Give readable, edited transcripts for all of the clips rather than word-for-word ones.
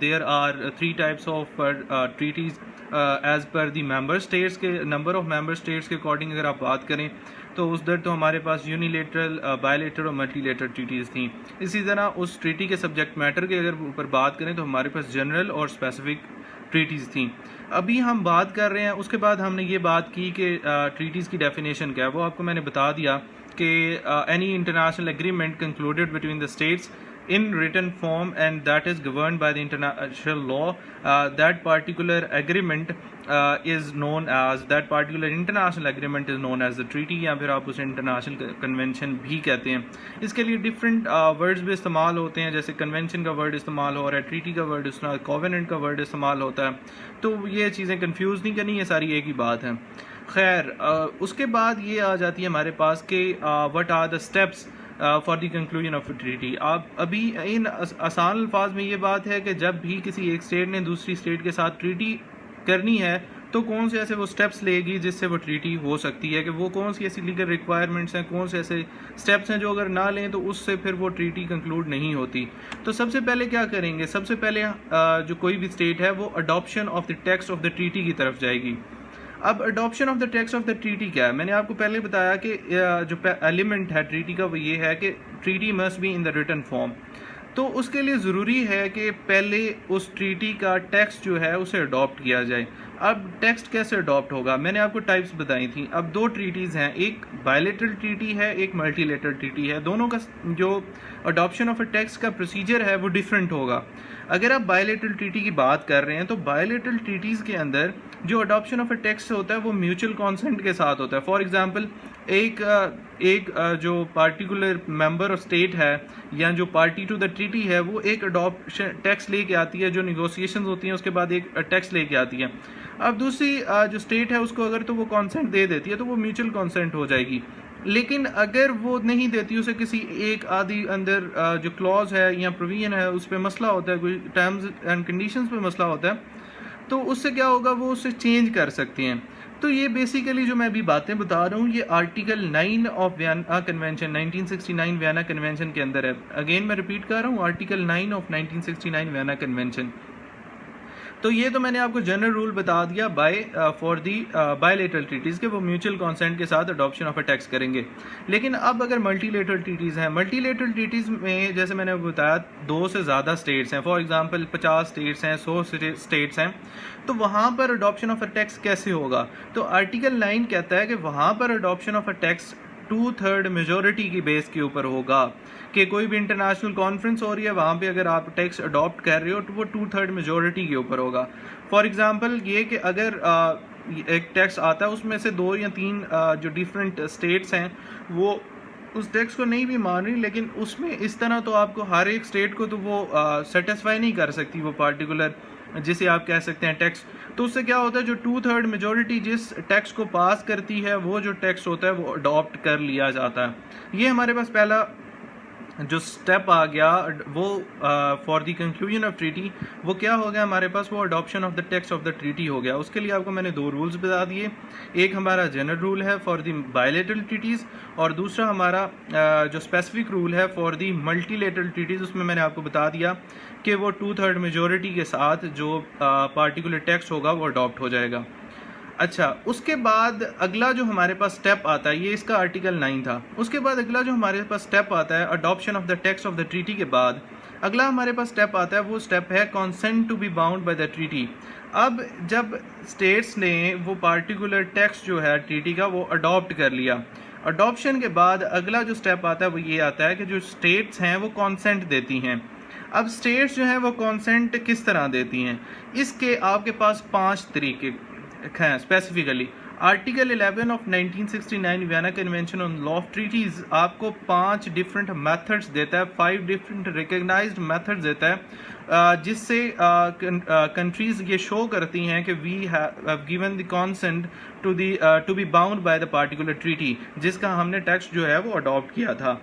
There are 3 types of treaties as per the member states के number of member states के according अगर आप बात करें तो उस दर तो हमारे पास यूनिलेटरल, बायलेटरल और मल्टीलेटरल ट्रीटीज़ थी। इसी तरह उस ट्रीटी के सब्जेक्ट मैटर के अगर ऊपर बात करें तो हमारे पास जनरल और स्पेसिफिक ट्रीटीज़ थी। अभी हम बात कर रहे हैं, उसके बाद हमने ये बात की कि ट्रीटीज़ की डेफिनेशन क्या है, वो आपको मैंने बता दिया कि any international agreement concluded between the states in written form and that is governed by the international law, that particular agreement is known as, that particular international agreement is known as the treaty, या फिर आप उसे international convention भी कहते हैं। इसके लिए different words भी इस्तेमाल होते हैं, जैसे कन्वेंशन का वर्ड इस्तेमाल हो रहा है, ट्रीटी का वर्ड इस्तेमाल, कोवेनेंट का वर्ड इस्तेमाल होता है, तो ये चीज़ें कंफ्यूज नहीं करनी, ये सारी एक ही बात है। खैर उसके बाद ये आ जाती है हमारे पास कि what are the steps for the conclusion of treaty. आप अभी इन आसान अल्फाज में ये बात है कि जब भी किसी एक स्टेट ने दूसरी स्टेट के साथ ट्रीटी करनी है तो कौन से ऐसे वो स्टेप्स लेगी जिससे वो ट्रीटी हो सकती है, कि वो कौन सी ऐसी लीगल रिक्वायरमेंट्स हैं, कौन से ऐसे स्टेप्स हैं जो अगर ना लें तो उससे फिर वो ट्रीटी कंक्लूड नहीं होती। तो सबसे पहले क्या करेंगे, सबसे पहले जो कोई भी स्टेट है वो adoption of the text of the treaty की तरफ जाएगी। अब adoption of the text of the treaty क्या है, मैंने आपको पहले बताया कि जो एलिमेंट है ट्रीटी का वो ये है कि treaty must be in the written form. तो उसके लिए ज़रूरी है कि पहले उस ट्रीटी का टेक्स्ट जो है उसे अडॉप्ट किया जाए। अब टेक्स्ट कैसे अडॉप्ट होगा, मैंने आपको टाइप्स बताई थी। अब दो ट्रीटीज़ हैं, एक बायलेटरल ट्रीटी है, एक मल्टीलेटरल ट्रीटी है। दोनों का जो अडॉप्शन ऑफ अ टेक्स्ट का प्रोसीजर है वो डिफरेंट होगा। अगर आप बायलेटरल ट्रीटी की बात कर रहे हैं तो बायलेटरल ट्रीटीज़ के अंदर जो अडॉप्शन ऑफ अ टेक्स्ट होता है वो म्यूचुअल कॉन्सेंट के साथ होता है। फॉर एग्जांपल एक जो पार्टिकुलर मेंबर ऑफ स्टेट है या जो पार्टी टू द ट्रीटी है वो एक अडॉप्शन टेक्स्ट लेके आती है, जो निगोशिएशंस होती हैं उसके बाद एक टेक्स्ट लेके आती है। अब दूसरी जो स्टेट है उसको अगर तो वो कॉन्सेंट दे देती है तो वो म्यूचुअल कॉन्सेंट हो जाएगी। लेकिन अगर वो नहीं देती, उसे किसी एक आदि अंदर जो क्लॉज है या प्रोविजन है उस पर मसला होता है, कोई टर्म्स एंड कंडीशंस पे मसला होता है, तो उससे क्या होगा, वो उससे चेंज कर सकते हैं। तो ये बेसिकली जो मैं अभी बातें बता रहा हूँ ये article 9 of Vienna convention 1969 Vienna convention के अंदर है। अगेन मैं रिपीट कर रहा हूँ, आर्टिकल 9 ऑफ 1969 वियना कन्वेंशन। तो ये तो मैंने आपको जनरल रूल बता दिया फॉर दी बायलेटरल ट्रीटीज़ के वो म्यूचुअल कॉन्सेंट के साथ अडॉप्शन ऑफ अ टेक्स्ट करेंगे। लेकिन अब अगर मल्टीलेटरल ट्रीटीज़ हैं, मल्टीलेटरल ट्रीटीज़ में जैसे मैंने बताया 2 से ज़्यादा स्टेट्स हैं, फॉर एग्जांपल 50 स्टेट्स हैं, 100 स्टेट्स हैं, तो वहाँ पर अडॉप्शन ऑफ अ टेक्स्ट कैसे होगा। तो आर्टिकल 9 कहता है कि वहाँ पर adoption of a text 2/3 majority की बेस के ऊपर होगा, कि कोई भी इंटरनेशनल कॉन्फ्रेंस हो रही है वहाँ पे अगर आप टेक्स्ट अडॉप्ट कर रहे हो तो वो 2/3 मेजोरिटी के ऊपर होगा। फॉर एग्जांपल ये कि अगर एक टेक्स्ट आता है उसमें से 2 या 3 जो डिफरेंट स्टेट्स हैं वो उस टेक्स्ट को नहीं भी मान रही, लेकिन उसमें इस तरह तो आपको हर एक स्टेट को तो वो सेटिस्फाई नहीं कर सकती वो पार्टिकुलर जिसे आप कह सकते हैं टेक्स्ट। तो उससे क्या होता है, जो 2/3 मेजोरिटी जिस टेक्स्ट को पास करती है वो जो टेक्स्ट होता है वो अडॉप्ट कर लिया जाता है। ये हमारे पास पहला जो स्टेप आ गया वो for the conclusion of treaty, वो क्या हो गया हमारे पास, वो adoption of the text of the treaty हो गया। उसके लिए आपको मैंने 2 रूल्स बता दिए, एक हमारा जनरल रूल है फॉर द बायलेटरल ट्रीटीज़ और दूसरा हमारा जो स्पेसिफिक रूल है फॉर द मल्टीलेटरल ट्रीटीज़। उसमें मैंने आपको बता दिया कि वो 2/3 मेजोरिटी के साथ जो पार्टिकुलर टेक्स्ट होगा वो अडॉप्ट हो जाएगा। अच्छा, उसके बाद अगला जो हमारे पास स्टेप आता है, ये इसका आर्टिकल 9 था। उसके बाद अगला जो हमारे पास स्टेप आता है adoption of the text of the treaty के बाद अगला हमारे पास स्टेप आता है, वो स्टेप है consent to be bound by the treaty. अब जब स्टेट्स ने वो पार्टिकुलर टेक्स्ट जो है ट्रीटी का वो अडॉप्ट कर लिया, अडॉप्शन के बाद अगला जो स्टेप आता है वो ये आता है कि जो स्टेट्स हैं वो कॉन्सेंट देती हैं। अब स्टेट्स जो हैं वो कॉन्सेंट किस तरह देती हैं, इसके आपके पास 5 तरीके हैं। Specifically article 11 of 1969 Vienna convention on law of treaties आपको 5 डिफरेंट मेथड्स देता है, 5 डिफरेंट रिकग्नाइज्ड मेथड्स देता है, जिससे कंट्रीज़ ये शो करती हैं कि we have given the consent to be bound by the particular treaty, जिसका हमने टेक्स्ट जो है वो अडॉप्ट किया था।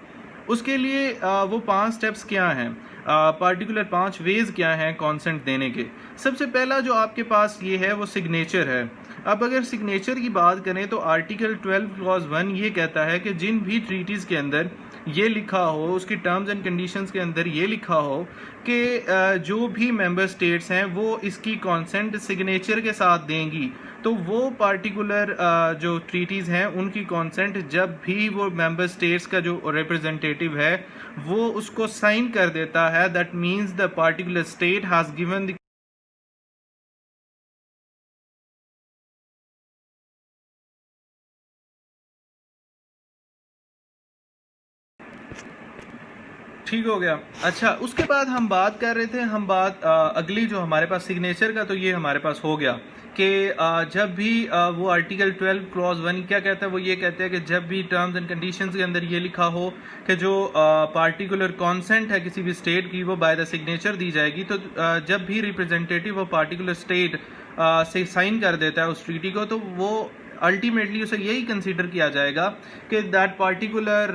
उसके लिए वो 5 स्टेप्स क्या हैं, पार्टिकुलर 5 वेज क्या हैं कॉन्सेंट देने के। सबसे पहला जो आपके पास ये है वो सिग्नेचर है। अब अगर सिग्नेचर की बात करें तो आर्टिकल 12 क्लॉज 1 ये कहता है कि जिन भी ट्रीटीज़ के अंदर ये लिखा हो, उसकी टर्म्स एंड कंडीशंस के अंदर ये लिखा हो कि जो भी मेंबर स्टेट्स हैं वो इसकी कॉन्सेंट सिग्नेचर के साथ देंगी, तो वो पार्टिकुलर जो ट्रीटीज़ हैं उनकी कॉन्सेंट जब भी वो मेंबर स्टेट्स का जो रिप्रेजेंटेटिव है वो उसको साइन कर देता है, that means the particular state has given the ठीक हो गया। अच्छा, उसके बाद हम बात कर रहे थे, हम बात अगली जो हमारे पास सिग्नेचर का, तो ये हमारे पास हो गया कि जब भी वो आर्टिकल 12 क्लॉज 1 क्या कहता है, वो ये कहते हैं कि जब भी टर्म्स एंड कंडीशंस के अंदर ये लिखा हो कि जो पार्टिकुलर कॉन्सेंट है किसी भी स्टेट की वो बाय द सिग्नेचर दी जाएगी, तो जब भी रिप्रेजेंटेटिव ऑफ पार्टिकुलर स्टेट से साइन कर देता है उस ट्रीटी को, तो वो अल्टीमेटली उसे यही कंसीडर किया जाएगा कि दैट पार्टिकुलर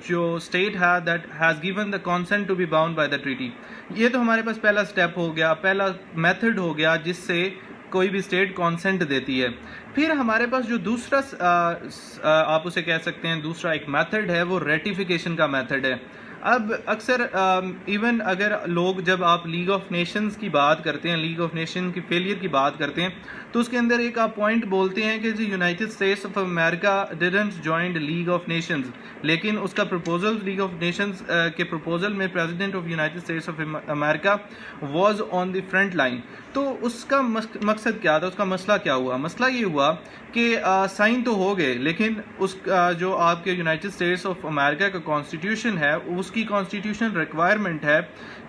जो स्टेट है that has given the consent to be bound by the treaty. ये तो हमारे पास पहला स्टेप हो गया, पहला मेथड हो गया जिससे कोई भी स्टेट कॉन्सेंट देती है। फिर हमारे पास जो दूसरा आप उसे कह सकते हैं दूसरा एक मेथड है, वो रेटिफिकेशन का मेथड है। अब अक्सर इवन अगर लोग, जब आप लीग ऑफ नेशंस की बात करते हैं, लीग ऑफ नेशन की फेलियर की बात करते हैं, तो उसके अंदर एक आप पॉइंट बोलते हैं कि जी United States of America didn't joined League of Nations, लेकिन उसका प्रपोजल लीग ऑफ नेशंस के प्रपोजल में President of United States of America was on the front line. तो उसका मकसद क्या था, उसका मसला क्या हुआ? मसला ये हुआ कि साइन तो हो गए, लेकिन उस जो आपके यूनाइटेड स्टेट्स ऑफ अमेरिका का कॉन्स्टिट्यूशन है, उसकी कॉन्स्टिट्यूशन रिक्वायरमेंट है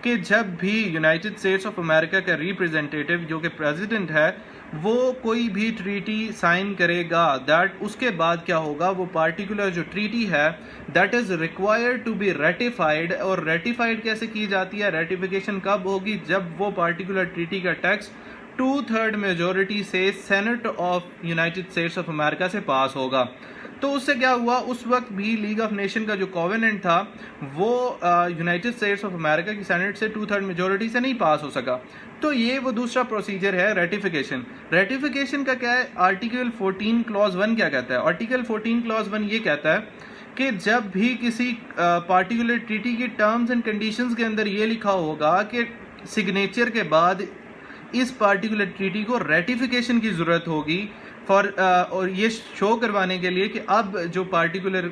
कि जब भी यूनाइटेड स्टेट्स ऑफ अमेरिका का रिप्रेजेंटेटिव जो कि प्रेसिडेंट है वो कोई भी ट्रीटी साइन करेगा, दैट उसके बाद क्या होगा, वो पार्टिकुलर जो ट्रीटी है that is required to be ratified. और रेटिफाइड कैसे की जाती है, रेटिफिकेशन कब होगी, जब वो पार्टिकुलर ट्रीटी का टेक्स्ट 2/3 मेजोरिटी से Senate of United States of America से पास होगा। तो उससे क्या हुआ, उस वक्त भी लीग ऑफ नेशन का जो कोवेनेंट था वो यूनाइटेड स्टेट्स ऑफ अमेरिका की सेनेट से 2/3 मेजोरिटी से नहीं पास हो सका। तो ये वो दूसरा प्रोसीजर है रेटिफिकेशन। रेटिफिकेशन का क्या है, आर्टिकल 14 क्लॉज 1 क्या कहता है? आर्टिकल 14 क्लॉज 1 ये कहता है कि जब भी किसी पार्टिकुलर ट्रीटी की टर्म्स एंड कंडीशंस के अंदर ये लिखा होगा कि सिग्नेचर के बाद इस पार्टिकुलर ट्रीटी को रेटिफिकेशन की ज़रूरत होगी फॉर और ये शो करवाने के लिए कि अब जो पार्टिकुलर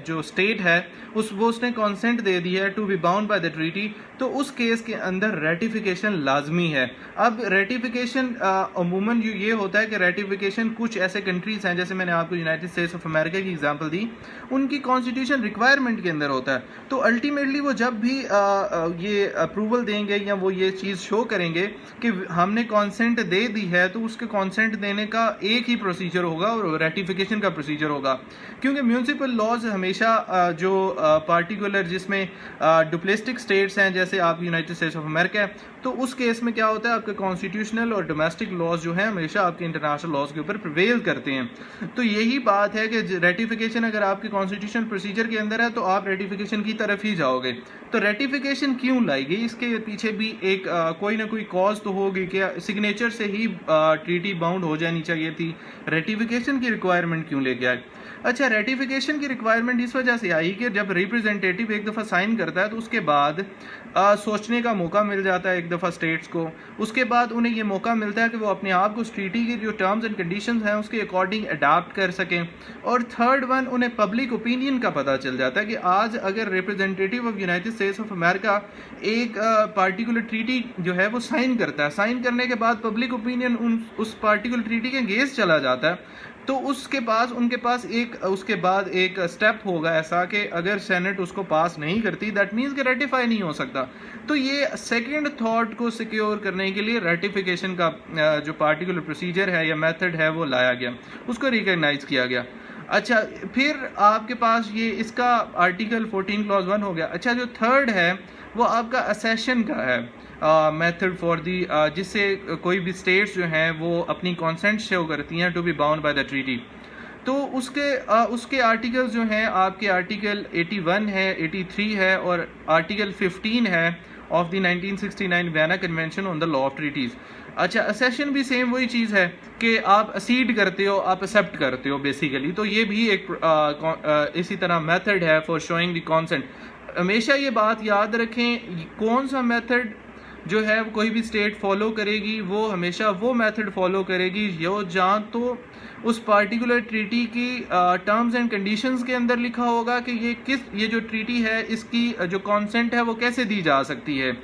जो स्टेट है उसने कॉन्सेंट दे दी है to be bound by the treaty, तो उस केस के अंदर रेटिफिकेशन लाजमी है। अब रेटिफिकेशन अमूमन ये होता है कि रेटिफिकेशन कुछ ऐसे कंट्रीज हैं, जैसे मैंने आपको यूनाइटेड स्टेट्स ऑफ अमेरिका की एग्जांपल दी, उनकी कॉन्स्टिट्यूशन रिक्वायरमेंट के अंदर होता है। तो अल्टीमेटली वो जब भी ये अप्रूवल देंगे या वो ये चीज़ शो करेंगे कि हमने कॉन्सेंट दे दी है, तो उसके कॉन्सेंट देने का एक ही प्रोसीजर होगा और रेटिफिकेशन का प्रोसीजर होगा। क्योंकि म्यूनसिपल लॉज हमेशा जो पार्टिकुलर जिसमें डुप्लिस्टिक स्टेट्स हैं, जैसे आप यूनाइटेड स्टेट्स ऑफ अमेरिका है, तो उस केस में क्या होता है, आपके कॉन्स्टिट्यूशनल और डोमेस्टिक लॉज जो हैं हमेशा आपके इंटरनेशनल लॉज के ऊपर प्रिवेल करते हैं। तो यही बात है कि रेटिफिकेशन अगर आपके कॉन्स्टिट्यूशन प्रोसीजर के अंदर है तो आप रेटिफिकेशन की तरफ ही जाओगे। तो रेटिफिकेशन क्यों लाई गई, इसके पीछे भी एक कोई ना कोई कॉज तो होगी कि सिग्नेचर से ही ट्रीटी बाउंड हो जानी चाहिए थी, रेटिफिकेशन की रिक्वायरमेंट क्यों लेके आए? अच्छा, रेटिफिकेशन की रिक्वायरमेंट इस वजह से आई कि जब रिप्रेजेंटेटिव एक दफ़ा साइन करता है तो उसके बाद सोचने का मौका मिल जाता है एक दफ़ा स्टेट्स को, उसके बाद उन्हें ये मौका मिलता है कि वो अपने आप को ट्रीटी की जो टर्म्स एंड कंडीशंस हैं उसके अकॉर्डिंग अडाप्ट कर सकें। और थर्ड वन, उन्हें पब्लिक ओपिनियन का पता चल जाता है कि आज अगर representative of United States of America एक पार्टिकुलर ट्रीटी जो है वो साइन करता है, साइन करने के बाद पब्लिक ओपिनियन उस पार्टिकुलर ट्रीटी के अगेंस्ट चला जाता है, तो उनके पास उसके बाद एक स्टेप होगा ऐसा कि अगर सेनेट उसको पास नहीं करती, दैट मीन्स कि रेटिफाई नहीं हो सकता। तो ये सेकंड थॉट को सिक्योर करने के लिए रेटिफिकेशन का जो पार्टिकुलर प्रोसीजर है या मेथड है वो लाया गया, उसको रिकग्नाइज किया गया। अच्छा, फिर आपके पास ये इसका आर्टिकल 14 क्लॉज 1 हो गया। अच्छा, जो थर्ड है वो आपका असेशन का है मेथड फॉर दी, जिससे कोई भी स्टेट्स जो हैं वो अपनी कॉन्सेंट शो करती हैं to be bound by the treaty. तो उसके आर्टिकल्स जो हैं आपके आर्टिकल 81 है, 83 है और आर्टिकल 15 है of the 1969 Vienna convention on the law of treaties. अच्छा, असेशन भी सेम वही चीज़ है कि आप असीड करते हो, आप एक्सेप्ट करते हो बेसिकली। तो ये भी एक इसी तरह मेथड है फॉर शोइंग द कॉन्सेंट। हमेशा ये बात याद रखें, कौन सा मेथड जो है कोई भी स्टेट फॉलो करेगी वो हमेशा वो मेथड फॉलो करेगी जो जहाँ तो उस पार्टिकुलर ट्रीटी की टर्म्स एंड कंडीशंस के अंदर लिखा होगा कि ये जो ट्रीटी है इसकी जो कॉन्सेंट है वो कैसे दी जा सकती है,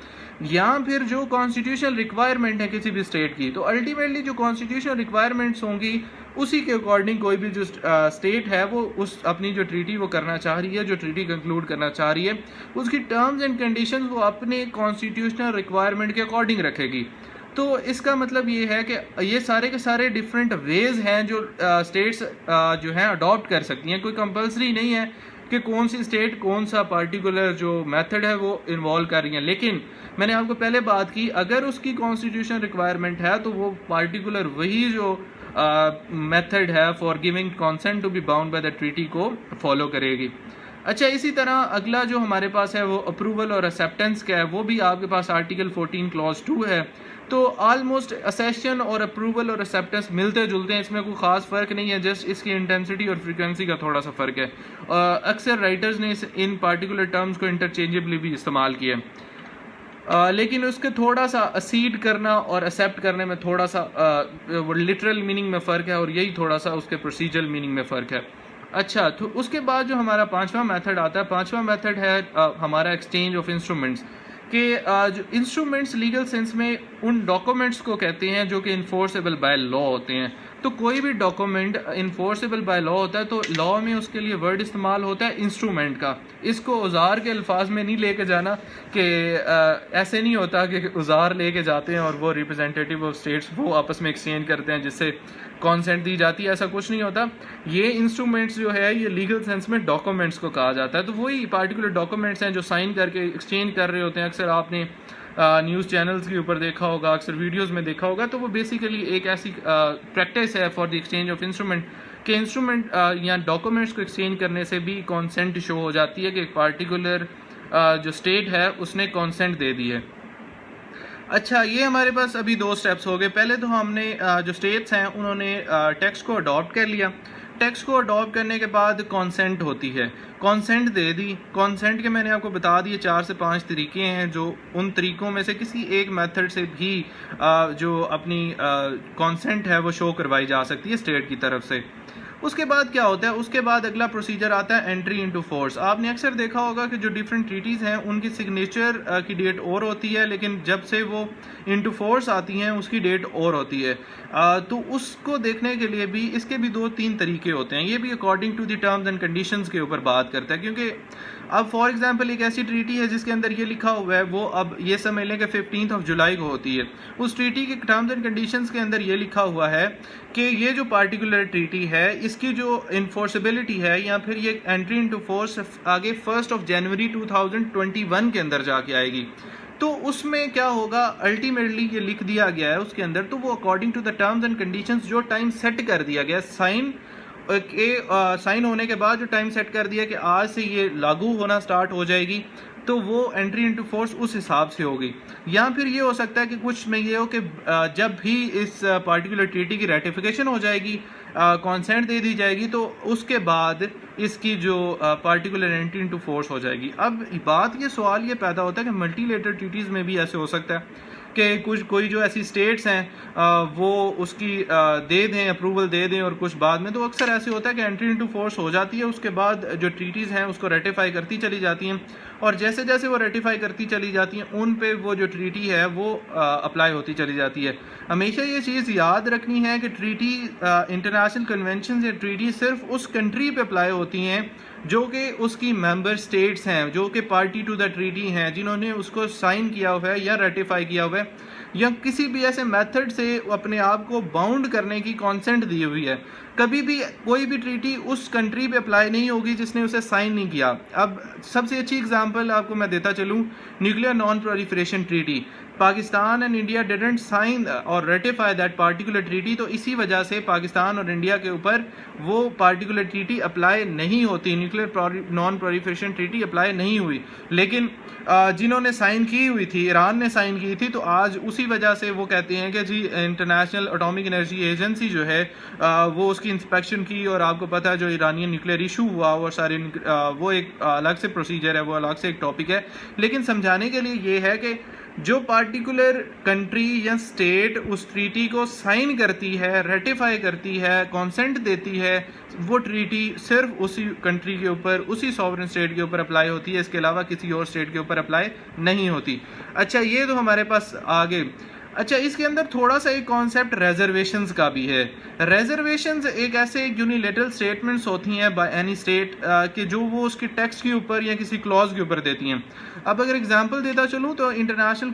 या फिर जो कॉन्स्टिट्यूशनल रिक्वायरमेंट है किसी भी स्टेट की। तो अल्टीमेटली जो कॉन्स्टिट्यूशनल रिक्वायरमेंट्स होंगी उसी के अकॉर्डिंग कोई भी जो स्टेट है वो उस अपनी जो ट्रीटी वो करना चाह रही है, जो ट्रीटी कंक्लूड करना चाह रही है, उसकी टर्म्स एंड कंडीशंस वो अपने कॉन्स्टिट्यूशनल रिक्वायरमेंट के अकॉर्डिंग रखेगी। तो इसका मतलब ये है कि ये सारे के सारे डिफरेंट वेज हैं जो स्टेट्स जो हैं अडॉप्ट कर सकती हैं। कोई कंपलसरी नहीं है कि कौन सी स्टेट कौन सा पार्टिकुलर जो मेथड है वो इन्वॉल्व कर रही है, लेकिन मैंने आपको पहले बात की, अगर उसकी कॉन्स्टिट्यूशन रिक्वायरमेंट है तो वो पार्टिकुलर वही जो मेथड है for giving consent to be bound by the treaty को फॉलो करेगी। अच्छा, इसी तरह अगला जो हमारे पास है वो अप्रूवल और एक्सेप्टेंस का है। वो भी आपके पास आर्टिकल 14 क्लॉज 2 है। तो ऑलमोस्ट असेशन और अप्रूवल और एक्सेप्टेंस मिलते जुलते हैं, इसमें कोई ख़ास फ़र्क नहीं है, जस्ट इसकी इंटेंसिटी और फ्रीक्वेंसी का थोड़ा सा फ़र्क है। अक्सर राइटर्स ने इन पार्टिकुलर टर्म्स को इंटरचेंजेबली भी इस्तेमाल किया है। लेकिन उसके थोड़ा सा असीड करना और एक्सेप्ट करने में थोड़ा सा लिटरल मीनिंग में फ़र्क है, और यही थोड़ा सा उसके प्रोसीजरल मीनिंग में फ़र्क है। अच्छा, तो उसके बाद जो हमारा पांचवा मेथड आता है, पांचवा मेथड है हमारा एक्सचेंज ऑफ इंस्ट्रूमेंट्स के जो इंस्ट्रूमेंट्स लीगल सेंस में उन डॉक्यूमेंट्स को कहते हैं जो कि इन्फोर्सेबल बाय लॉ होते हैं। तो कोई भी डॉक्यूमेंट इन्फोर्सेबल बाय लॉ होता है तो लॉ में उसके लिए वर्ड इस्तेमाल होता है इंस्ट्रूमेंट का। इसको औजार के अल्फाज में नहीं लेके जाना कि ऐसे नहीं होता कि औजार लेके जाते हैं और वो रिप्रेजेंटेटिव ऑफ स्टेट्स वो आपस में एक्सचेंज करते हैं जिससे कॉन्सेंट दी जाती है, ऐसा कुछ नहीं होता। ये इंस्ट्रूमेंट्स जो है ये लीगल सेंस में डॉक्यूमेंट्स को कहा जाता है। तो वही पार्टिकुलर डॉक्यूमेंट्स हैं जो साइन करके एक्सचेंज कर रहे होते हैं। अक्सर आपने न्यूज़ चैनल्स के ऊपर देखा होगा, अक्सर वीडियोस में देखा होगा। तो वो बेसिकली एक ऐसी प्रैक्टिस है for the exchange of instrument कि इंस्ट्रूमेंट या डॉक्यूमेंट्स को एक्सचेंज करने से भी कॉन्सेंट शो हो जाती है कि एक पार्टिकुलर जो स्टेट है उसने कॉन्सेंट दे दी है। अच्छा, ये हमारे पास अभी दो स्टेप्स हो गए। पहले तो हमने जो स्टेट्स हैं उन्होंने टेक्स्ट को अडॉप्ट कर लिया। टेक्स्ट को अडॉप्ट करने के बाद कॉन्सेंट होती है, कॉन्सेंट दे दी। कॉन्सेंट के मैंने आपको बता दिए 4 से 5 तरीके हैं, जो उन तरीकों में से किसी एक मेथड से भी जो अपनी कॉन्सेंट है वो शो करवाई जा सकती है स्टेट की तरफ से। उसके बाद क्या होता है, उसके बाद अगला प्रोसीजर आता है एंट्री इनटू फोर्स। आपने अक्सर देखा होगा कि जो डिफरेंट ट्रीटीज़ हैं उनकी सिग्नेचर की डेट और होती है, लेकिन जब से वो इनटू फोर्स आती हैं उसकी डेट और होती है। तो उसको देखने के लिए भी इसके भी 2-3 तरीके होते हैं। ये भी according to the terms and conditions के ऊपर बात करता है, क्योंकि अब फॉर एग्जांपल एक ऐसी ट्रीटी है जिसके अंदर ये लिखा हुआ है, वो अब ये समझ लें कि 15 जुलाई को होती है। उस ट्रीटी के टर्म्स एंड कंडीशंस के अंदर ये लिखा हुआ है कि ये जो पार्टिकुलर ट्रीटी है इसकी जो इन्फोर्सेबिलिटी है या फिर ये एंट्री इनटू फोर्स आगे 1 जनवरी 2021 के अंदर जाके आएगी। तो उसमें क्या होगा, अल्टीमेटली ये लिख दिया गया है उसके अंदर, तो वो according to the terms and conditions जो टाइम सेट कर दिया गया, साइन होने के बाद जो टाइम सेट कर दिया कि आज से ये लागू होना स्टार्ट हो जाएगी, तो वो एंट्री इनटू फोर्स उस हिसाब से होगी। या फिर ये हो सकता है कि कुछ में ये हो कि जब भी इस पार्टिकुलर ट्रीटी की रेटिफिकेशन हो जाएगी, कॉन्सेंट दे दी जाएगी, तो उसके बाद इसकी जो पार्टिकुलर एंट्री इनटू फोर्स हो जाएगी। अब बात ये सवाल ये पैदा होता है कि मल्टीलेटरल ट्रीटीज़ में भी ऐसे हो सकता है कि कोई जो ऐसी स्टेट्स हैं वो उसकी दे दें, अप्रूवल दे दें और कुछ बाद में। तो अक्सर ऐसे होता है कि एंट्री इनटू फोर्स हो जाती है, उसके बाद जो ट्रीटीज़ हैं उसको रेटिफाई करती चली जाती हैं, और जैसे जैसे वो रेटिफाई करती चली जाती हैं उन पे वो जो ट्रीटी है वो अप्लाई होती चली जाती है। हमेशा ये चीज़ याद रखनी है कि ट्रीटी, इंटरनेशनल कन्वेंशन या ट्रीटी सिर्फ उस कंट्री पे अप्लाई होती हैं जो कि उसकी मेंबर स्टेट्स हैं, जो कि पार्टी टू द ट्रीटी हैं, जिन्होंने उसको साइन किया हुआ है या रेटिफाई किया हुआ है, या किसी भी ऐसे मेथड से अपने आप को बाउंड करने की कॉन्सेंट दी हुई है। कभी भी कोई भी ट्रीटी उस कंट्री पे अप्लाई नहीं होगी जिसने उसे साइन नहीं किया। अब सबसे अच्छी एग्जांपल आपको मैं देता चलूँ, nuclear non proliferation treaty. Pakistan and India didn't sign और रेटिफाई दैट पार्टिकुलर ट्रीटी, तो इसी वजह से पाकिस्तान और इंडिया के ऊपर वो पार्टिकुलर ट्रीटी अप्लाई नहीं होती, nuclear non proliferation treaty apply नहीं हुई। लेकिन जिन्होंने साइन की हुई थी, ईरान ने साइन की थी, तो आज उसी वजह से वो कहते हैं कि जी इंटरनेशनल एटॉमिक एनर्जी एजेंसी जो है वो उसकी इंस्पेक्शन की, और आपको पता है जो ईरानियन न्यूक्लियर इशू हुआ और सारे वो एक अलग से प्रोसीजर है, वो अलग से एक टॉपिक है। लेकिन समझाने के लिए ये है कि जो पार्टिकुलर कंट्री या स्टेट उस ट्रीटी को साइन करती है, रेटिफाई करती है, कॉन्सेंट देती है, वो ट्रीटी सिर्फ उसी कंट्री के ऊपर, उसी सॉवरेन स्टेट के ऊपर अप्लाई होती है, इसके अलावा किसी और स्टेट के ऊपर अप्लाई नहीं होती। अच्छा, ये तो हमारे पास आगे। अच्छा, इसके अंदर थोड़ा सा एक कॉन्सेप्ट रिजर्वेशंस का भी है। रिजर्वेशंस एक ऐसे यूनिलेटरल स्टेटमेंट्स होती हैं बाय एनी स्टेट कि जो वो उसके टेक्स्ट के ऊपर या किसी क्लॉज के ऊपर देती हैं। अब अगर एग्जांपल देता चलूँ तो international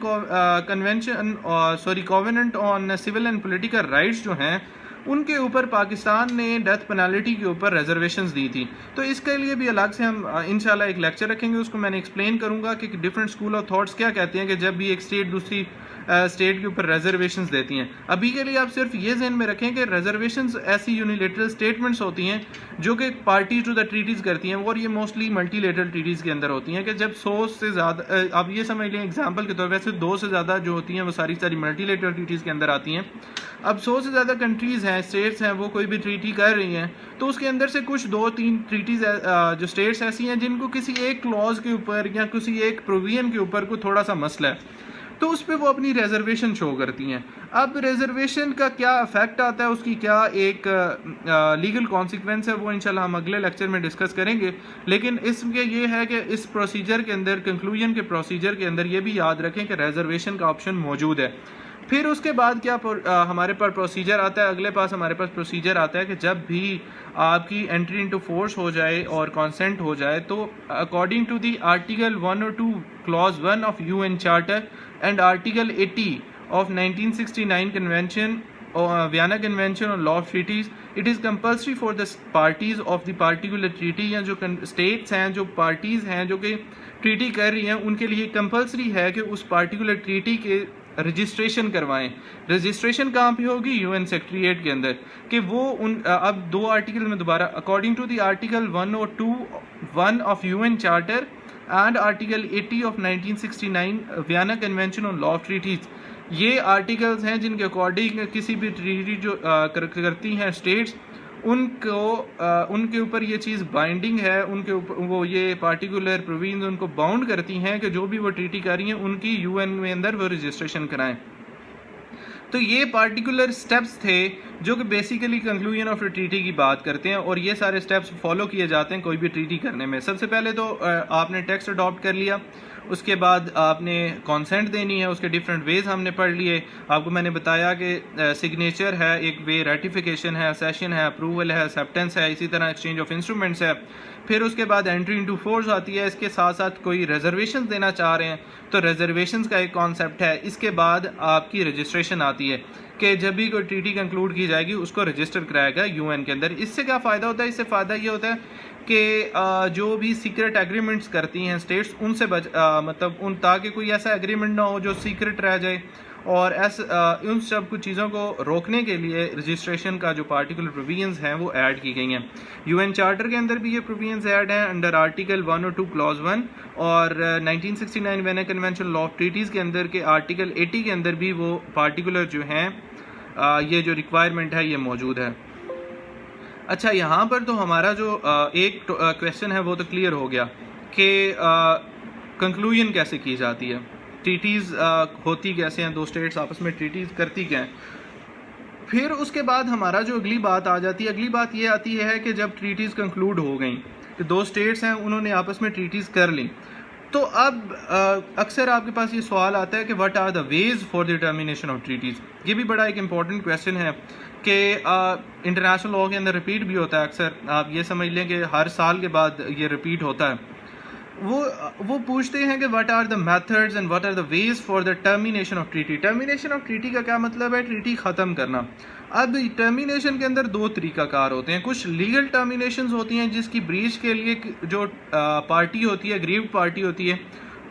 covenant on civil and political rights जो हैं उनके ऊपर पाकिस्तान ने डेथ पेनल्टी के ऊपर रिजर्वेशंस दी थी। तो इसके लिए भी अलग से हम इंशाल्लाह एक लेक्चर रखेंगे, उसको मैंने एक्सप्लेन करूंगा कि डिफरेंट स्कूल ऑफ थॉट्स क्या कहते हैं कि जब भी एक स्टेट दूसरी स्टेट के ऊपर रिजर्वेशंस देती हैं। अभी के लिए आप सिर्फ ये ध्यान में रखें कि रिजर्वेशंस ऐसी यूनिलेटरल स्टेटमेंट्स होती हैं जो कि पार्टी टू द ट्रीटीज़ करती हैं, और ये मोस्टली मल्टीलेटरल ट्रीटीज़ के अंदर होती हैं कि जब 100 से ज़्यादा, आप ये समझ लें एग्जांपल के तौर पर, वैसे 2 से ज़्यादा जो होती हैं वो सारी मल्टीलेटरल ट्रीटीज़ के अंदर आती हैं। अब 100 से ज़्यादा कंट्रीज़ हैं, स्टेट्स हैं, वो कोई भी ट्रीटी कर रही हैं, तो उसके अंदर से कुछ 2-3 ट्रीटीज़ जो स्टेट्स ऐसी हैं जिनको किसी एक क्लॉज के ऊपर या किसी एक प्रोविजन के ऊपर कोई थोड़ा सा मसला है, तो उस पर वो अपनी रिजर्वेशन शो करती हैं। अब रिजर्वेशन का क्या इफेक्ट आता है, उसकी क्या एक लीगल कॉन्सिक्वेंस है, वो इंशाल्लाह हम अगले लेक्चर में डिस्कस करेंगे। लेकिन इसमें ये है कि इस प्रोसीजर के अंदर, कंक्लूजन के प्रोसीजर के अंदर ये भी याद रखें कि रिजर्वेशन का ऑप्शन मौजूद है। फिर उसके बाद क्या हमारे पास प्रोसीजर आता है, अगले पास हमारे पास प्रोसीजर आता है कि जब भी आपकी एंट्री इनटू फोर्स हो जाए और कंसेंट हो जाए, तो according to the article 102 clause 1 of UN charter and article 80 of 1969 convention, Vienna convention on law of treaties, it is compulsory for the parties of the particular treaty, या जो states हैं, जो पार्टीज हैं जो कि ट्रीटी कर रही हैं, उनके लिए कंपल्सरी है कि उस पार्टिकुलर ट्रीटी के रजिस्ट्रेशन करवाएं। रजिस्ट्रेशन कहाँ पे होगी? यूएन सेक्रेटरीट के अंदर। कि वो उन अब 2 आर्टिकल में दोबारा, according to the article 102(1) of UN charter and article 80 of 1969 Vienna convention on law of treaties, ये आर्टिकल्स हैं जिनके अकॉर्डिंग किसी भी ट्रीटी जो करती हैं स्टेट्स, उनके ऊपर ये चीज़ बाइंडिंग है, उनके ऊपर वो ये पार्टिकुलर प्रोविजन उनको बाउंड करती हैं कि जो भी वो ट्रीटी कर रही हैं उनकी यूएन में अंदर वो रजिस्ट्रेशन कराएं। तो ये पार्टिकुलर स्टेप्स थे जो कि बेसिकली कंक्लूजन ऑफ ट्रीटी की बात करते हैं, और ये सारे स्टेप्स फॉलो किए जाते हैं कोई भी ट्रीटी करने में। सबसे पहले तो आपने टेक्स्ट अडॉप्ट कर लिया, उसके बाद आपने कॉन्सेंट देनी है, उसके डिफरेंट वेज हमने पढ़ लिए। आपको मैंने बताया कि सिग्नेचर है एक वे, रेटिफिकेशन है, सेशन है, अप्रूवल है, एक्सेप्टेंस है, इसी तरह एक्सचेंज ऑफ इंस्ट्रूमेंट्स है। फिर उसके बाद एंट्री इनटू फोर्स आती है। इसके साथ साथ कोई रिजर्वेशन देना चाह रहे हैं तो रिजर्वेशन का एक कॉन्सेप्ट है। इसके बाद आपकी रजिस्ट्रेशन आती है कि जब भी कोई ट्रीटी कंक्लूड की जाएगी उसको रजिस्टर कराएगा यूएन के अंदर। इससे क्या फ़ायदा होता है? इससे फ़ायदा ये होता है कि जो भी सीक्रेट एग्रीमेंट्स करती हैं स्टेट्स, उनसे मतलब उन ताकि कोई ऐसा एग्रीमेंट ना हो जो सीक्रेट रह जाए, और उन सब कुछ चीज़ों को रोकने के लिए रजिस्ट्रेशन का जो पार्टिकुलर प्रोविजंस हैं वो ऐड की गई हैं। यूएन चार्टर के अंदर भी ये प्रोविजंस ऐड हैं अंडर आर्टिकल 102 क्लॉज 1, और 1969 Vienna convention law of treaties के अंदर के आर्टिकल 80 के अंदर भी वो पार्टिकुलर जो हैं ये जो रिक्वायरमेंट है ये मौजूद है। अच्छा, यहाँ पर तो हमारा जो एक क्वेश्चन है वो तो क्लियर हो गया कि कंक्लूजन कैसे की जाती है, ट्रीटीज़ होती कैसे हैं, 2 स्टेट्स आपस में ट्रीटीज़ करती क्या हैं। फिर उसके बाद हमारा जो अगली बात आ जाती है, अगली बात ये आती है कि जब ट्रीटीज़ कंक्लूड हो गई, तो 2 स्टेट्स हैं उन्होंने आपस में ट्रीटीज़ कर ली, तो अब अक्सर आपके पास ये सवाल आता है कि what are the ways for the termination of treaties. ये भी बड़ा एक इंपॉर्टेंट क्वेश्चन है कि इंटरनेशनल लॉ के अंदर रिपीट भी होता है अक्सर। आप ये समझ लें कि हर साल के बाद ये रिपीट होता है। वो पूछते हैं कि what are the methods and what are the ways for the termination of treaty. Termination of treaty का क्या मतलब है? ट्रीटी ख़त्म करना। अब टर्मिनेशन के अंदर 2 तरीक़ाकार होते हैं। कुछ लीगल टर्मिनेशंस होती हैं जिसकी ब्रीच के लिए जो पार्टी होती है, अग्रीव्ड पार्टी होती है,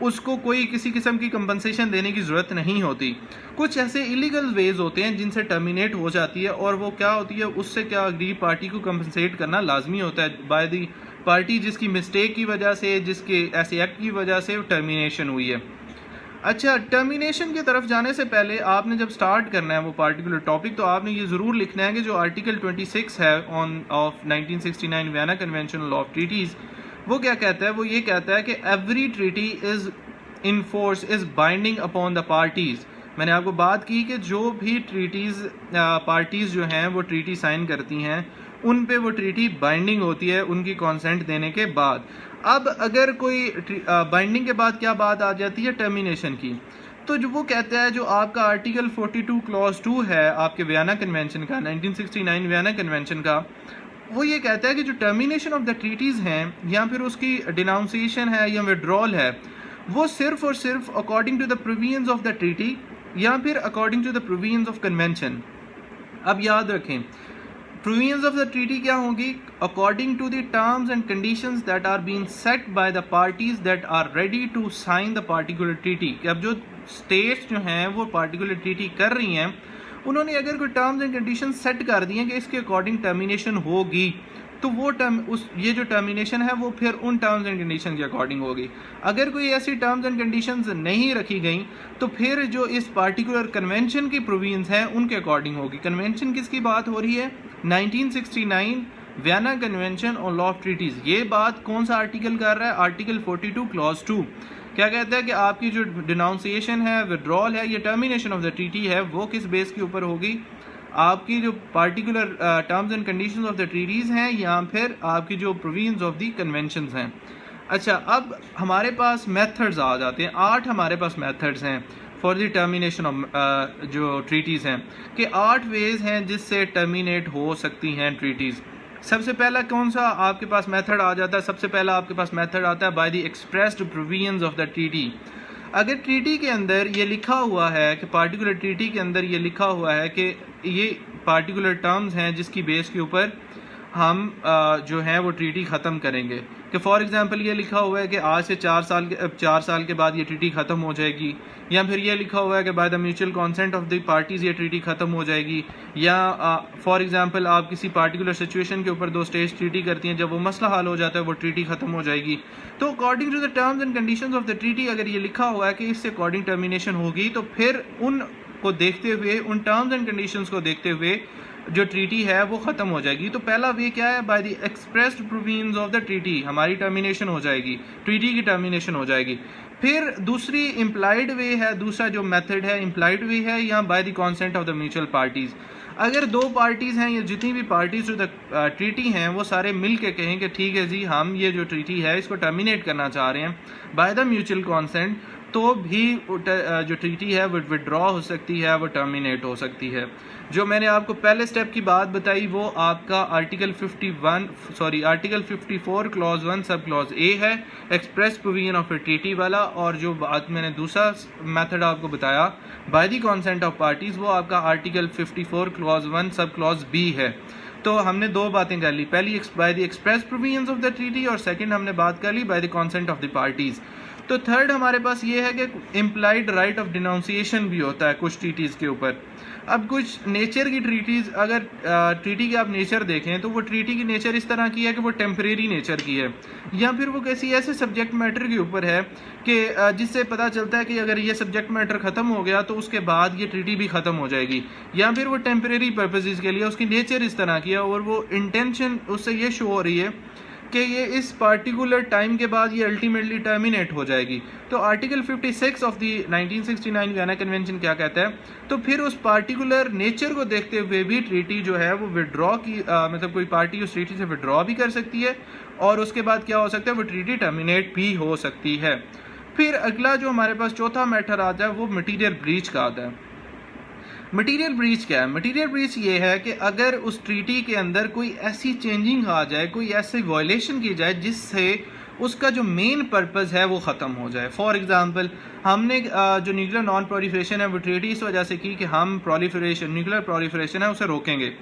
उसको कोई किसी किस्म की कंपनसेशन देने की ज़रूरत नहीं होती। कुछ ऐसे इलीगल वेज होते हैं जिनसे टर्मिनेट हो जाती है, और वो क्या होती है, उससे क्या अग्रीव पार्टी को कंपनसेट करना लाजमी होता है बाय दी पार्टी जिसकी मिस्टेक की वजह से, जिसके ऐसे एक्ट की वजह से टर्मिनेशन हुई है। अच्छा, टर्मिनेशन की तरफ जाने से पहले आपने जब स्टार्ट करना है वो पार्टिकुलर टॉपिक, तो आपने ये ज़रूर लिखना है कि जो आर्टिकल 26 है on off 1969 Vienna convention of treaties, वो क्या कहता है, वो ये कहता है कि every treaty is in force is binding upon the parties. मैंने आपको बात की कि जो भी ट्रीटीज़ पार्टीज़ जो हैं वो ट्रीटी साइन करती हैं, उन पे वो ट्रीटी बाइंडिंग होती है उनकी कॉन्सेंट देने के बाद। अब अगर कोई बाइंडिंग के बाद क्या बात आ जाती है, टर्मिनेशन की, तो जो वो कहता है, जो आपका आर्टिकल 42 क्लॉज 2 है आपके वियना कन्वेंशन का, 1969 वियना कन्वेंशन का, वो ये कहता है कि जो टर्मिनेशन ऑफ द ट्रीटीज़ हैं या फिर उसकी डिनाउंसिएशन है या विड्रॉल है, वो सिर्फ और सिर्फ according to the provisions of the treaty या फिर according to the provisions of convention. अब याद रखें, प्रोविजंस ऑफ द ट्रीटी क्या होगी, according to the terms and conditions that are being set by the parties that are ready to sign the particular treaty. कि अब जो states जो हैं वो पार्टिकुलर ट्रीटी कर रही हैं, उन्होंने अगर कोई टर्म्स एंड कंडीशंस सेट कर दिए कि इसके अकॉर्डिंग टर्मिनेशन होगी, तो वो ये जो टर्मिनेशन है वो फिर उन टर्म्स एंड कंडीशन के अकॉर्डिंग होगी। अगर कोई ऐसी टर्म्स एंड कंडीशंस नहीं रखी गई, तो फिर जो इस पार्टिकुलर कन्वेंशन की प्रोविजंस हैं उनके अकॉर्डिंग होगी। कन्वेंशन किसकी बात हो रही है, 1969 Vienna convention on law of treaties. ये बात कौन सा आर्टिकल कर रहा है, आर्टिकल 42 क्लॉज 2। क्या कहता है कि आपकी जो डिनाउंसिएशन है, विड्रॉल है, ये टर्मिनेशन ऑफ द ट्रीटी है, वो किस बेस के ऊपर होगी, आपकी जो particular terms and conditions of the treaties हैं या फिर आपकी जो प्रोविजंस ऑफ द कन्वेंशंस हैं। अच्छा, अब हमारे पास मेथड्स आ जाते हैं, 8 हमारे पास मेथड्स हैं फॉर द टर्मिनेशन ऑफ जो ट्रीटीज़ हैं, कि 8 वेज हैं जिससे टर्मिनेट हो सकती हैं ट्रीटीज़। सबसे पहला कौन सा आपके पास मेथड आ जाता है, सबसे पहला आपके पास मेथड आता है by the expressed provisions of the treaty. अगर ट्रीटी के अंदर ये लिखा हुआ है कि पार्टिकुलर ट्रीटी के अंदर ये लिखा हुआ है कि ये पार्टिकुलर टर्म्स हैं जिसकी बेस के ऊपर हम जो है वो ट्रीटी ख़त्म करेंगे, कि फॉर एग्जांपल ये लिखा हुआ है कि आज से 4 साल के बाद ये ट्रीटी ख़त्म हो जाएगी, या फिर ये लिखा हुआ है कि by the mutual consent of the parties ये ट्रीटी ख़त्म हो जाएगी, या फॉर एग्जांपल आप किसी पार्टिकुलर सिचुएशन के ऊपर 2 स्टेट्स ट्रीटी करती हैं, जब वो मसला हल हो जाता है वो ट्रीटी ख़त्म हो जाएगी। तो according to the terms and conditions of the treaty अगर ये लिखा हुआ है कि इससे अकॉर्डिंग टर्मिनेशन होगी, तो फिर उन को देखते हुए, उन टर्म्स एंड कंडीशंस को देखते हुए जो ट्रीटी है वो ख़त्म हो जाएगी। तो पहला वे क्या है, by the expressed provisions of the treaty हमारी टर्मिनेशन हो जाएगी, ट्रीटी की टर्मिनेशन हो जाएगी। फिर दूसरी इम्प्लाइड वे है, दूसरा जो मेथड है इम्प्लाइड वे है, या by the consent of the mutual parties. अगर 2 पार्टीज़ हैं या जितनी भी पार्टीज़ जो ट्रीटी हैं वो सारे मिल के कहें कि ठीक है जी, हम ये जो ट्रीटी है इसको टर्मिनेट करना चाह रहे हैं बाय द म्यूचुअल कॉन्सेंट, तो भी जो ट्रीटी है वो विड्रॉ हो सकती है, वो टर्मिनेट हो सकती है। जो मैंने आपको पहले स्टेप की बात बताई वो आपका आर्टिकल 54 क्लॉज 1 सब क्लॉज ए है, express provision of a treaty वाला, और जो बात मैंने दूसरा मेथड आपको बताया by the consent of parties, वो आपका article 54 clause 1 sub clause B है। तो हमने 2 बातें कर ली, पहली by the express provisions of the treaty, और सेकंड हमने बात कर ली by the consent of the parties. तो थर्ड हमारे पास ये है कि इम्प्लाइड राइट ऑफ डिनाउंसिएशन भी होता है कुछ ट्रीटीज़ के ऊपर। अब कुछ नेचर की ट्रीटीज़, अगर ट्रीटी के आप नेचर देखें तो वो ट्रीटी की नेचर इस तरह की है कि वो टेम्परेरी नेचर की है, या फिर वो किसी ऐसे सब्जेक्ट मैटर के ऊपर है कि जिससे पता चलता है कि अगर ये सब्जेक्ट मैटर ख़त्म हो गया तो उसके बाद ये ट्रीटी भी ख़त्म हो जाएगी, या फिर वो टेम्परेरी पर्पसेस के लिए उसकी नेचर इस तरह की है, और वो इंटेंशन उससे ये शो हो रही है कि ये इस पार्टिकुलर टाइम के बाद ये अल्टीमेटली टर्मिनेट हो जाएगी। तो article 56 of the 1969 Vienna convention क्या कहता है, तो फिर उस पार्टिकुलर नेचर को देखते हुए भी ट्रीटी जो है वो विड्रॉ की मतलब कोई पार्टी उस ट्रीटी से विड्रॉ भी कर सकती है, और उसके बाद क्या हो सकता है, वो ट्रीटी टर्मिनेट भी हो सकती है। फिर अगला जो हमारे पास चौथा मैटर आता है वो मटीरियल ब्रीच का आता है। मटीरियल ब्रीच क्या है, मटीरियल ब्रीच ये है कि अगर उस ट्रीटी के अंदर कोई ऐसी चेंजिंग आ जाए, कोई ऐसी वायलेशन की जाए जिससे उसका जो मेन पर्पज़ है वो ख़त्म हो जाए। फॉर एग्ज़ाम्पल हमने जो न्यूक्लियर नॉन प्रोलिफरेशन है वो ट्रीटी इस वजह से की कि हम प्रोलिफरेशन न्यूक्लियर प्रोलिफरेशन है उसे रोकेंगे।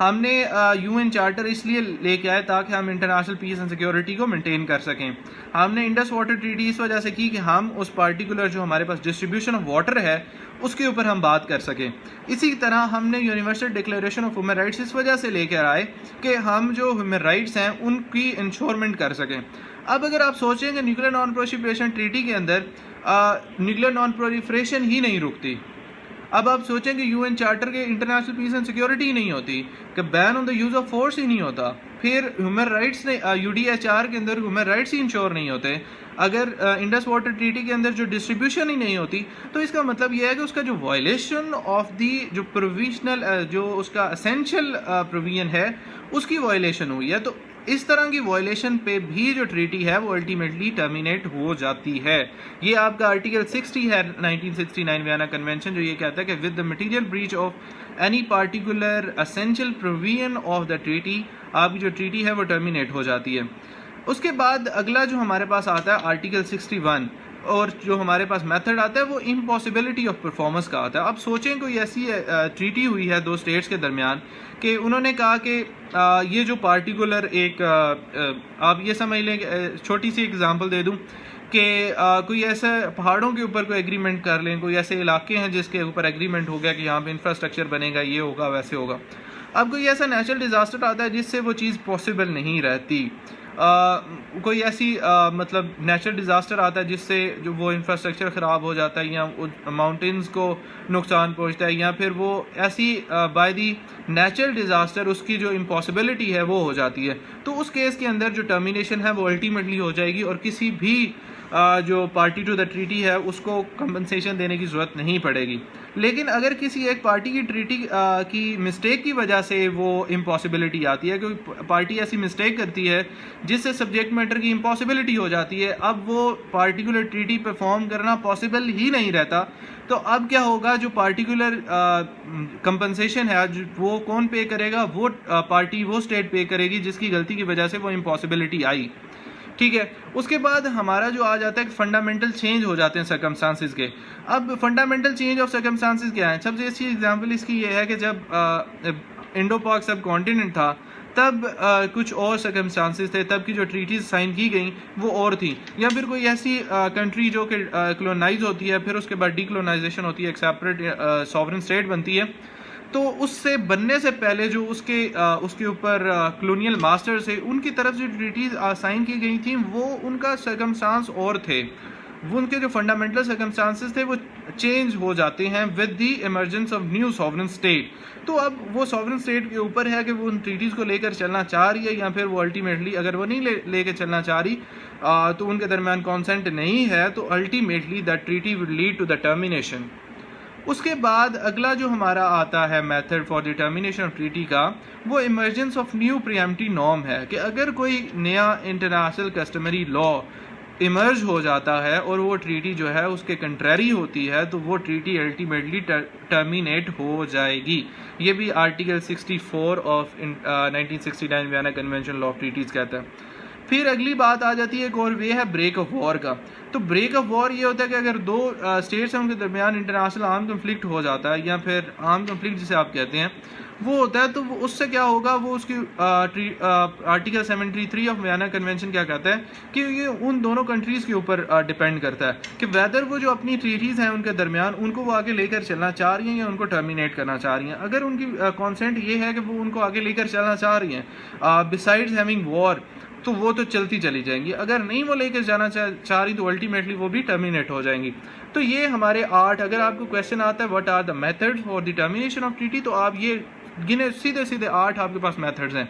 हमने यूएन चार्टर इसलिए लेके आए ताकि हम इंटरनेशनल पीस एंड सिक्योरिटी को मेंटेन कर सकें। हमने इंडस वाटर ट्रीटी इस वजह से की कि हम उस पार्टिकुलर जो हमारे पास डिस्ट्रीब्यूशन ऑफ वाटर है उसके ऊपर हम बात कर सकें। इसी तरह हमने universal declaration of human rights इस वजह से लेकर आए कि हम जो ह्यूमन राइट्स हैं उनकी इंश्योरमेंट कर सकें। अब अगर आप सोचें कि न्यूक्लियर नॉन प्रोलिफरेशन ट्रीटी के अंदर न्यूक्लियर नॉन प्रोलिफरेशन ही नहीं रुकती, अब आप सोचें कि यूएन चार्टर के इंटरनेशनल पीस एंड सिक्योरिटी ही नहीं होती, कि ban on the use of force ही नहीं होता, फिर ह्यूमन राइट्स ने यूडीएचआर के अंदर ह्यूमन राइट्स ही इंश्योर नहीं होते, अगर इंडस वाटर ट्रीटी के अंदर जो डिस्ट्रीब्यूशन ही नहीं होती, तो इसका मतलब यह है कि उसका जो वायलेशन ऑफ दी जो प्रोविजनल जो उसका असेंशियल प्रोविजन है उसकी वायलेशन हुई है। तो इस तरह की वायलेशन पे भी जो ट्रीटी है वो अल्टीमेटली टर्मिनेट हो जाती है। ये आपका आर्टिकल 60 है 1969 वियना कन्वेंशन, जो ये कहता है कि with the material breach of any particular essential provision of the treaty, आपकी जो ट्रीटी है वो टर्मिनेट हो जाती है। उसके बाद अगला जो हमारे पास आता है आर्टिकल 61, और जो हमारे पास मेथड आता है वो इम्पॉसिबिलिटी ऑफ परफॉर्मेंस का आता है। अब सोचें कोई ऐसी ट्रीटी हुई है दो स्टेट्स के दरमियान कि उन्होंने कहा कि ये जो पार्टिकुलर एक आप ये समझ लें, छोटी सी एग्जांपल दे दूं कि कोई ऐसे पहाड़ों के ऊपर कोई एग्रीमेंट कर लें, कोई ऐसे इलाके हैं जिसके ऊपर एग्रीमेंट हो गया कि यहाँ पे इंफ्रास्ट्रक्चर बनेगा, ये होगा वैसे होगा। अब कोई ऐसा नेचुरल डिज़ास्टर आता है जिससे वो चीज़ पॉसिबल नहीं रहती, कोई ऐसी मतलब नेचुरल डिज़ास्टर आता है जिससे जो वो इंफ्रास्ट्रक्चर ख़राब हो जाता है या माउंटेन्स को नुकसान पहुंचता है, या फिर वो ऐसी बाय दी नेचुरल डिज़ास्टर उसकी जो इम्पॉसिबिलिटी है वो हो जाती है, तो उस केस के अंदर जो टर्मिनेशन है वो अल्टीमेटली हो जाएगी और किसी भी जो पार्टी टू द ट्रीटी है उसको कंपनसेशन देने की ज़रूरत नहीं पड़ेगी। लेकिन अगर किसी एक पार्टी की ट्रीटी की मिस्टेक की वजह से वो इम्पॉसिबिलिटी आती है, कोई पार्टी ऐसी मिस्टेक करती है जिससे सब्जेक्ट मैटर की इम्पॉसिबिलिटी हो जाती है, अब वो पार्टिकुलर ट्रीटी परफॉर्म करना पॉसिबल ही नहीं रहता, तो अब क्या होगा, जो पार्टिकुलर कंपनसेशन है वो कौन पे करेगा, वो पार्टी वो स्टेट पे करेगी जिसकी गलती की वजह से वो इम्पॉसिबिलिटी आई। ठीक है, उसके बाद हमारा जो आ जाता है कि फंडामेंटल चेंज हो जाते हैं सर्कमस्टांसिस के। अब फंडामेंटल चेंज ऑफ सर्कमस्टांसिस क्या है? सबसे अच्छी एग्जांपल इसकी ये है कि जब इंडो पाक सब कॉन्टिनेंट था तब कुछ और सर्कमस्टांसिस थे, तब की जो ट्रीटीज साइन की गई वो और थी, या फिर कोई ऐसी कंट्री जो कि कॉलोनाइज होती है फिर उसके बाद डीकॉलोनाइजेशन होती है, एक सेपरेट सॉवरेन स्टेट बनती है, तो उससे बनने से पहले जो उसके ऊपर कॉलोनियल मास्टर्स थे उनकी तरफ से ट्रीटीज साइन की गई थी वो उनका सर्कमस्टांस और थे, वो उनके जो फंडामेंटल सर्कमस्टांसेस थे वो चेंज हो जाते हैं with the emergence of new sovereign state. तो अब वो सॉवरेन स्टेट के ऊपर है कि वो उन ट्रीटीज़ को लेकर चलना चाह रही है या फिर वो अल्टीमेटली अगर वो नहीं लेकर चलना चाह रही तो उनके दरमियान कॉन्सेंट नहीं है, तो ultimately that treaty will lead to the termination. उसके बाद अगला जो हमारा आता है method for determination of treaty का, वो emergence of new preemptive norm है कि अगर कोई नया इंटरनेशनल कस्टमरी लॉ इमर्ज हो जाता है और वो ट्रीटी जो है उसके कंट्रेरी होती है तो वो ट्रीटी अल्टीमेटली टर्मिनेट हो जाएगी। ये भी article 64 of 1969 Vienna convention law of treaties कहता है। फिर अगली बात आ जाती है एक और वे है ब्रेक ऑफ वॉर का। तो ब्रेक ऑफ वॉर ये होता है कि अगर दो स्टेट्स हैं उनके दरमियान इंटरनेशनल आर्म कन्फ्लिक्ट हो जाता है या फिर आर्म कन्फ्लिक्ट जिसे आप कहते हैं वो होता है, तो उससे क्या होगा, वो उसकी आर्टिकल 73 ऑफ वियना कन्वेंशन क्या कहता है कि ये उन दोनों कंट्रीज़ के ऊपर डिपेंड करता है कि वेदर वो जो अपनी ट्रीटीज़ हैं उनके दरमियान उनको वो आगे लेकर चलना चाह रही हैं या उनको टर्मिनेट करना चाह रही हैं। अगर उनकी कॉन्सेंट ये है कि वो उनको आगे लेकर चलना चाह रही हैं बिसाइड्स हैविंग वॉर, तो वो तो चलती चली जाएंगी, अगर नहीं वो लेकर जाना चाह रही तो अल्टीमेटली वो भी टर्मिनेट हो जाएंगी। तो ये हमारे 8, अगर आपको क्वेश्चन आता है what are the methods for the termination of treaty, तो आप ये गिने सीधे सीधे 8 आपके पास मेथड्स हैं।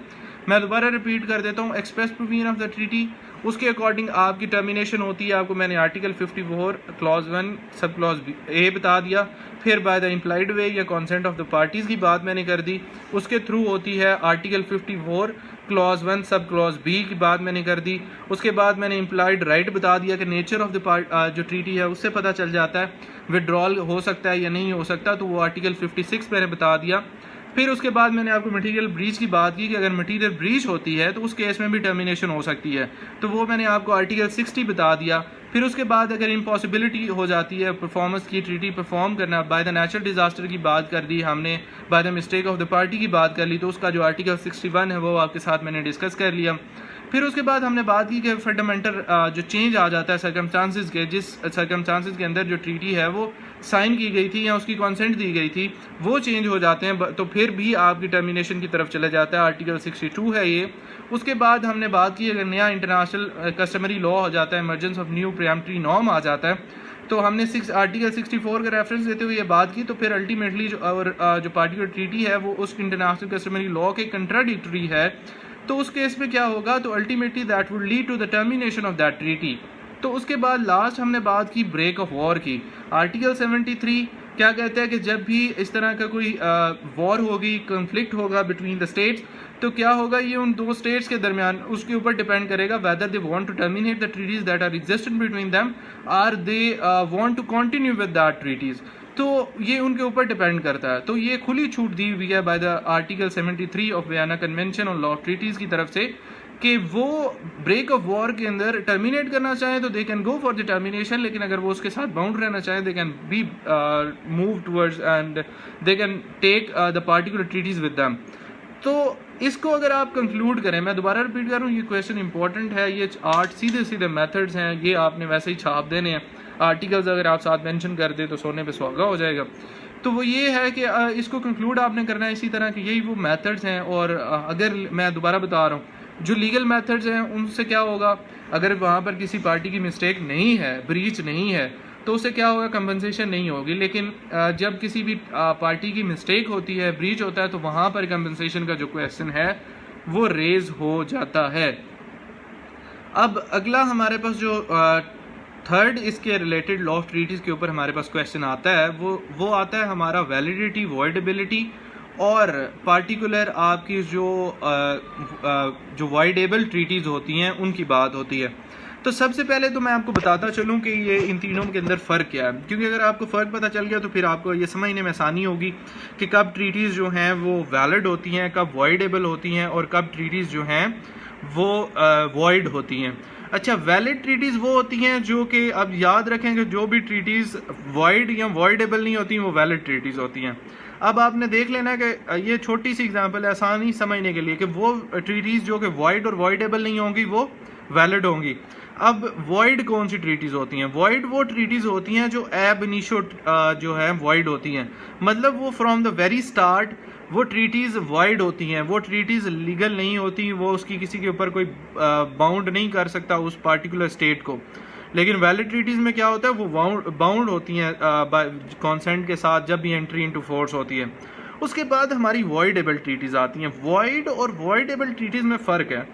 मैं दोबारा रिपीट कर देता हूँ। Express provision of the treaty, उसके अकॉर्डिंग आपकी टर्मिनेशन होती है। आपको मैंने आर्टिकल 54 क्लॉज 1 सब क्लॉज ए बता दिया। फिर बाय द इम्प्लाइड वे या कॉन्सेंट ऑफ द पार्टीज़ की बात मैंने कर दी, उसके थ्रू होती है article 54 clause 1 sub clause B की बात मैंने कर दी। उसके बाद मैंने इम्प्लाइड राइट बता दिया कि नेचर ऑफ द जो ट्रीटी है उससे पता चल जाता है विड्रॉल हो सकता है या नहीं हो सकता, तो वो आर्टिकल 56 मैंने बता दिया। फिर उसके बाद मैंने आपको मटीरियल ब्रीच की बात की कि अगर मटीरियल ब्रीच होती है तो उस केस में भी टर्मिनेशन हो सकती है, तो वो मैंने आपको आर्टिकल 60 बता दिया। फिर उसके बाद अगर इम्पॉसिबिलिटी हो जाती है परफॉर्मेंस की, ट्रीटी परफॉर्म करना, बाय द नेचुरल डिजास्टर की बात कर दी हमने, by the mistake of the party की बात कर ली, तो उसका जो आर्टिकल 61 है वो आपके साथ मैंने डिस्कस कर लिया। फिर उसके बाद हमने बात की कि फंडामेंटल जो चेंज आ जाता है सर्कमस्टांसिस के, जिस सर्कमस्टांसिस के अंदर जो ट्रीटी है वो साइन की गई थी या उसकी कंसेंट दी गई थी वो चेंज हो जाते हैं, तो फिर भी आपकी टर्मिनेशन की तरफ चला जाता है। आर्टिकल 62 है ये। उसके बाद हमने बात की अगर नया इंटरनेशनल कस्टमरी लॉ हो जाता है, इमरजेंस ऑफ न्यू प्रिएम्पटरी नॉर्म आ जाता है, तो हमने आर्टिकल 64 का रेफरेंस देते हुए ये बात की। तो फिर अल्टीमेटली जो पार्टिकुलर ट्रीटी है वो उस इंटरनेशनल कस्टमरी लॉ के कंट्राडिक्टरी है, तो उस केस में क्या होगा, तो ultimately that would lead to the termination of that treaty. तो उसके बाद लास्ट हमने बात की ब्रेक ऑफ वॉर की। आर्टिकल 73 क्या कहता है कि जब भी इस तरह का कोई वॉर होगी, कन्फ्लिक्ट होगा बिटवीन द स्टेट्स, तो क्या होगा, ये उन दो स्टेट्स के दरमियान उसके ऊपर डिपेंड करेगा whether they want to terminate the treaties that are existent between them are they want to continue with that treaties. तो ये उनके ऊपर डिपेंड करता है। तो ये खुली छूट दी हुई है by the article 73 of Vienna convention on law of treaties की तरफ से कि वो ब्रेक ऑफ वॉर के अंदर टर्मिनेट करना चाहें तो they can go for the termination, लेकिन अगर वो उसके साथ बाउंड रहना चाहें they can be move towards and they can take the particular treaties with them. तो इसको अगर आप कंक्लूड करें, मैं दोबारा रिपीट कर रहा हूँ, ये क्वेश्चन इंपॉर्टेंट है, ये 8 सीधे सीधे मेथड्स हैं, ये आपने वैसे ही छाप देने हैं। आर्टिकल्स अगर आप साथ मेंशन कर दें तो सोने पे सुहागा हो जाएगा। तो वो ये है कि इसको कंक्लूड आपने करना है इसी तरह कि यही वो मेथड्स हैं। और अगर मैं दोबारा बता रहा हूँ जो लीगल मेथड्स हैं उनसे क्या होगा, अगर वहाँ पर किसी पार्टी की मिस्टेक नहीं है, ब्रीच नहीं है, तो उससे क्या होगा, कंपनसेशन नहीं होगी। लेकिन जब किसी भी पार्टी की मिस्टेक होती है, ब्रीच होता है, तो वहाँ पर कंपनसेशन का जो क्वेश्चन है वो रेज हो जाता है। अब अगला हमारे पास जो थर्ड इसके रिलेटेड लॉ ऑफ ट्रीटीज के ऊपर हमारे पास क्वेश्चन आता है वो आता है हमारा वैलिडिटी, वॉइडेबिलिटी और पार्टिकुलर आपकी जो वॉइडेबल ट्रीटीज होती हैं उनकी बात होती है। तो सबसे पहले तो मैं आपको बताता चलूं कि ये इन तीनों के अंदर फ़र्क क्या है, क्योंकि अगर आपको फ़र्क पता चल गया तो फिर आपको ये समझने में आसानी होगी कि कब ट्रीटीज़ जो हैं वो वैलिड होती हैं, कब वॉइडेबल होती हैं और कब ट्रीटीज़ जो हैं वो वॉइड होती हैं। अच्छा, वैलिड ट्रीटीज़ वो होती हैं जो कि अब याद रखें कि जो भी ट्रीटीज़ वॉइड या वॉइडेबल नहीं होती वो वैलिड ट्रीटीज़ होती हैं। अब आपने देख लेना कि ये छोटी सी एग्जांपल है आसानी समझने के लिए कि वो ट्रीटीज़ जो कि वॉइड और वॉइडेबल नहीं होंगी वो वैलिड होंगी। अब वॉइड कौन सी ट्रीटीज़ होती हैं? वॉइड वो ट्रीटीज़ होती हैं जो एब इनिशियो जो है वॉइड होती हैं, मतलब वो फ्रॉम द वेरी स्टार्ट वो ट्रीटीज़ वॉइड होती हैं, वो ट्रीटीज़ लीगल नहीं होती, वो उसकी किसी के ऊपर कोई बाउंड नहीं कर सकता उस पार्टिकुलर स्टेट को। लेकिन वैलिड ट्रीटीज़ में क्या होता है, वो बाउंड होती हैं कॉन्सेंट के साथ जब भी एंट्री इनटू फोर्स होती है। उसके बाद हमारी वॉइडेबल ट्रीटीज़ आती हैं। वॉइड और वॉइडेबल ट्रीटीज़ में फ़र्क है।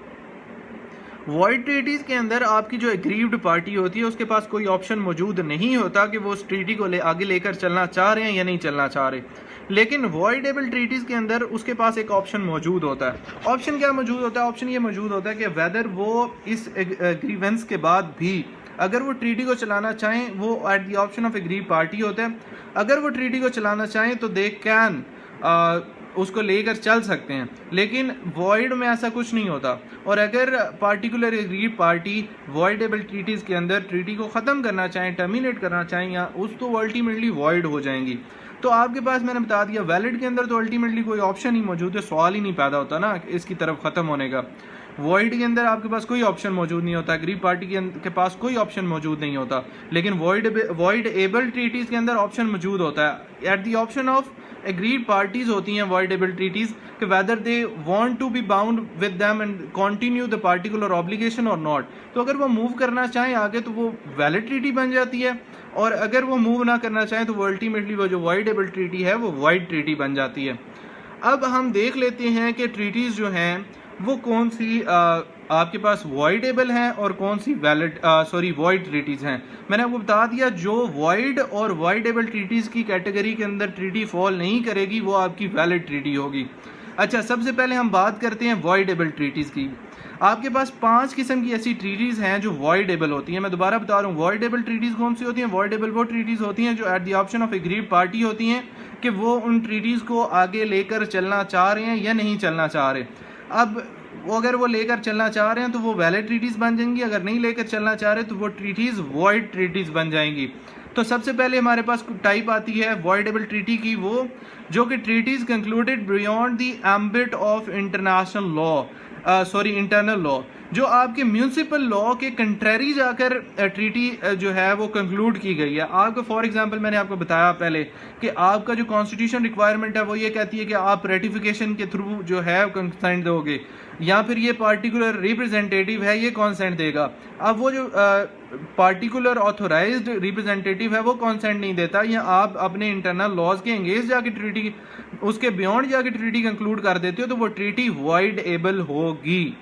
वॉइड ट्रीटीज़ के अंदर आपकी जो एग्रीव्ड पार्टी होती है उसके पास कोई ऑप्शन मौजूद नहीं होता कि वो उस ट्रीटी को आगे लेकर चलना चाह रहे हैं या नहीं चलना चाह रहे। लेकिन वॉइडेबल ट्रीटीज़ के अंदर उसके पास एक ऑप्शन मौजूद होता है। ऑप्शन क्या मौजूद होता है? ऑप्शन ये मौजूद होता है कि वेदर वो इस एग्रीवेंस के बाद भी अगर वो ट्रीटी को चलाना चाहें, वो at the option of agree party होता है, अगर वो ट्रीटी को चलाना चाहें तो दे कैन उसको लेकर चल सकते हैं। लेकिन वॉइड में ऐसा कुछ नहीं होता। और अगर particular agreed party voidable treaties के अंदर ट्रीटी को ख़त्म करना चाहें, टर्मिनेट करना चाहें या उस तो अल्टीमेटली वॉइड हो जाएंगी। तो आपके पास मैंने बता दिया वैलिड के अंदर तो अल्टीमेटली कोई ऑप्शन ही मौजूद है, सवाल ही नहीं पैदा होता ना इसकी तरफ ख़त्म होने का। वॉइड के अंदर आपके पास कोई ऑप्शन मौजूद नहीं होता, एग्री पार्टी के पास कोई ऑप्शन मौजूद नहीं होता। लेकिन वॉइड एबल ट्रीटीज़ के अंदर ऑप्शन मौजूद होता है। At the option of agreed parties होती हैं वॉइडेबल ट्रीटीज़ कि whether they want to be bound with them and continue the particular obligation और नॉट। तो अगर वो मूव करना चाहें आगे तो वो वैलिड ट्रीटी बन जाती है, और अगर वो मूव ना करना चाहें तो वो अल्टीमेटली वो जो वॉइडेबल ट्रीटी है वो वॉइड ट्रीटी बन जाती है। अब हम देख लेते हैं कि ट्रीटीज़ जो हैं वो कौन सी आपके पास वॉइडेबल हैं और कौन सी वॉइड ट्रीटीज़ हैं। मैंने आपको बता दिया जो वॉइड और वॉइडेबल ट्रीटीज़ की कैटेगरी के अंदर ट्रीटी फॉल नहीं करेगी वो आपकी वैलिड ट्रीटी होगी। अच्छा, सबसे पहले हम बात करते हैं वॉइडेबल ट्रीटीज़ की। आपके पास 5 किस्म की ऐसी ट्रीटीज़ हैं जो वॉइडेबल होती हैं। मैं दोबारा बता रहा हूँ, वॉइडेबल ट्रीटीज़ कौन सी होती हैं? वॉइडेबल वो ट्रीटीज़ होती हैं जो eight the option of agreed party होती हैं। कि वो उन ट्रीटीज़ को आगे लेकर चलना चाह रहे हैं या नहीं चलना चाह रहे। अब अगर वो लेकर चलना चाह रहे हैं तो वो वैलिड ट्रीटीज़ बन जाएंगी, अगर नहीं लेकर चलना चाह रहे तो वो ट्रीटीज़ वॉइड ट्रीटीज़ बन जाएंगी। तो सबसे पहले हमारे पास टाइप आती है वॉइडेबल ट्रीटी की, वो जो कि treaties concluded beyond the ambit of international law, internal law, जो आपके म्यूनसिपल लॉ के कंट्रेरी जाकर ट्रीटी जो है वो कंक्लूड की गई है। आपको फॉर एग्जांपल मैंने आपको बताया पहले कि आपका जो कॉन्स्टिट्यूशन रिक्वायरमेंट है वो ये कहती है कि आप रेटिफिकेशन के थ्रू जो है कंसेंट दोगे, या फिर ये पार्टिकुलर रिप्रेजेंटेटिव है ये कॉन्सेंट देगा। अब वो जो पार्टिकुलर ऑथोराइज्ड रिप्रेजेंटेटिव है वो कॉन्सेंट नहीं देता, या आप अपने इंटरनल लॉज के एंगेज जाके ट्रीटी, उसके बियॉन्ड जाके ट्रीटी कंक्लूड कर देते हो तो वो ट्रीटी वॉइड एबल होगी।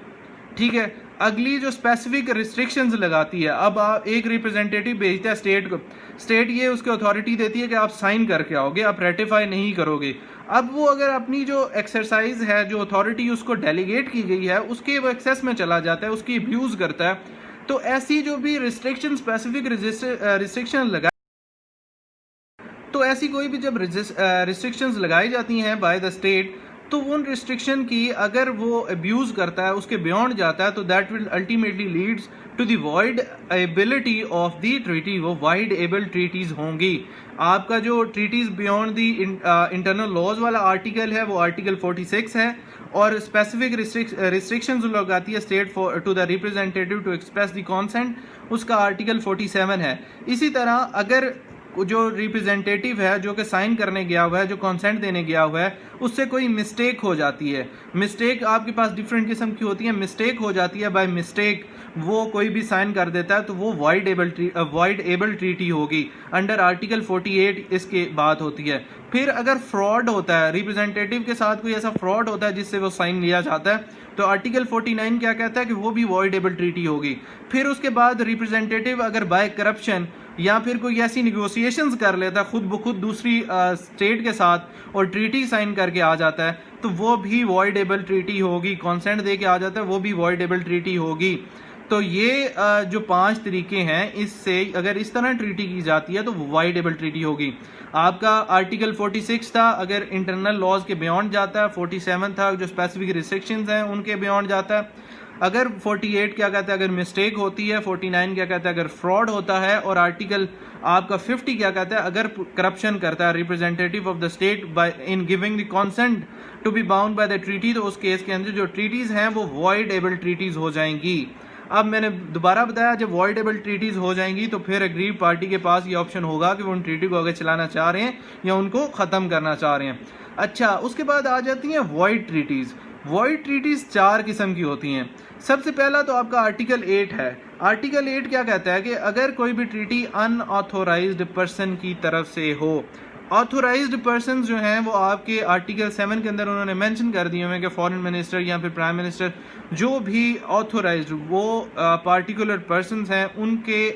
ठीक है, अगली जो स्पेसिफिक रिस्ट्रिक्शंस लगाती है, अब आप एक रिप्रेजेंटेटिव भेजता है स्टेट को, स्टेट ये उसकी अथॉरिटी देती है कि आप साइन करके आओगे, आप रेटिफाई नहीं करोगे। अब वो अगर अपनी जो एक्सरसाइज है, जो अथॉरिटी उसको डेलीगेट की गई है उसके वो एक्सेस में चला जाता है, उसकी अब्यूज़ करता है, तो ऐसी जो भी रिस्ट्रिक्शन, स्पेसिफिक रिस्ट्रिक्शन लगा, तो ऐसी कोई भी जब रिस्ट्रिक्शंस लगाई जाती हैं बाय द स्टेट, तो उन रिस्ट्रिक्शन की अगर वो अब्यूज़ करता है, उसके बियॉन्ड जाता है, तो that will ultimately leads to the voidability of the treaty, वो वाइड एबल ट्रीटीज़ होंगी। आपका जो treaties beyond the internal laws वाला आर्टिकल है वो आर्टिकल 46 है, और स्पेसिफिक रिस्ट्रिक्शंस लगाती है state to the representative to express the consent, उसका आर्टिकल 47 है। इसी तरह अगर जो रिप्रेजेंटेटिव है जो कि साइन करने गया हुआ है, जो कंसेंट देने गया हुआ है, उससे कोई मिस्टेक हो जाती है, मिस्टेक आपके पास डिफरेंट किस्म की होती है, मिस्टेक हो जाती है, बाय मिस्टेक वो कोई भी साइन कर देता है तो वो वाइड एबल ट्रीटी होगी, अंडर आर्टिकल 48 इसके बात होती है। फिर अगर फ्रॉड होता है, रिप्रेजेंटेटिव के साथ कोई ऐसा फ्रॉड होता है जिससे वो साइन लिया जाता है, तो आर्टिकल 49 क्या कहता है कि वो भी वॉइड एबल ट्रीटी होगी। फिर उसके बाद रिप्रेजेंटेटिव अगर बाय करप्शन या फिर कोई ऐसी निगोशिएशंस कर लेता है खुद ब खुद दूसरी स्टेट के साथ और ट्रीटी साइन करके आ जाता है, तो वो भी वॉइड एबल ट्रीटी होगी, कॉन्सेंट दे के आ जाता है, वो भी वॉइड एबल ट्रीटी होगी। तो ये जो 5 तरीके हैं, इससे अगर इस तरह ट्रीटी की जाती है तो वॉइड एबल ट्रीटी होगी। आपका आर्टिकल 46 था, अगर इंटरनल लॉज के बियॉन्ड जाता है, 47 था जो स्पेसिफिक रिस्ट्रिक्शंस हैं उनके बियॉन्ड जाता है, अगर 48 क्या कहता है अगर मिस्टेक होती है, 49 क्या कहता है अगर फ्रॉड होता है, और आर्टिकल आपका 50 क्या कहता है अगर करप्शन करता है representative of the state by in giving the consent to be bound by the treaty, तो उस केस के अंदर जो ट्रीटीज़ हैं वो वॉइड एबल ट्रीटीज़ हो जाएंगी। अब मैंने दोबारा बताया, जब वॉइड एबल ट्रीटीज़ हो जाएंगी तो फिर अग्रीव पार्टी के पास ये ऑप्शन होगा कि वो उन ट्रीटी को आगे चलाना चाह रहे हैं या उनको ख़त्म करना चाह रहे हैं। अच्छा, उसके बाद आ जाती हैं वॉइड ट्रीटीज़। वॉइड ट्रीटीज़ 4 किस्म की होती हैं। सबसे पहला तो आपका आर्टिकल 8 है। आर्टिकल 8 क्या कहता है कि अगर कोई भी ट्रीटी अनऑथोराइज्ड पर्सन की तरफ से हो, ऑथोराइज्ड पर्सन जो हैं वो आपके आर्टिकल 7 के अंदर उन्होंने मेंशन कर दिए हुए कि फॉरेन मिनिस्टर या फिर प्राइम मिनिस्टर, जो भी ऑथोराइज्ड वो पार्टिकुलर पर्सनस हैं, उनके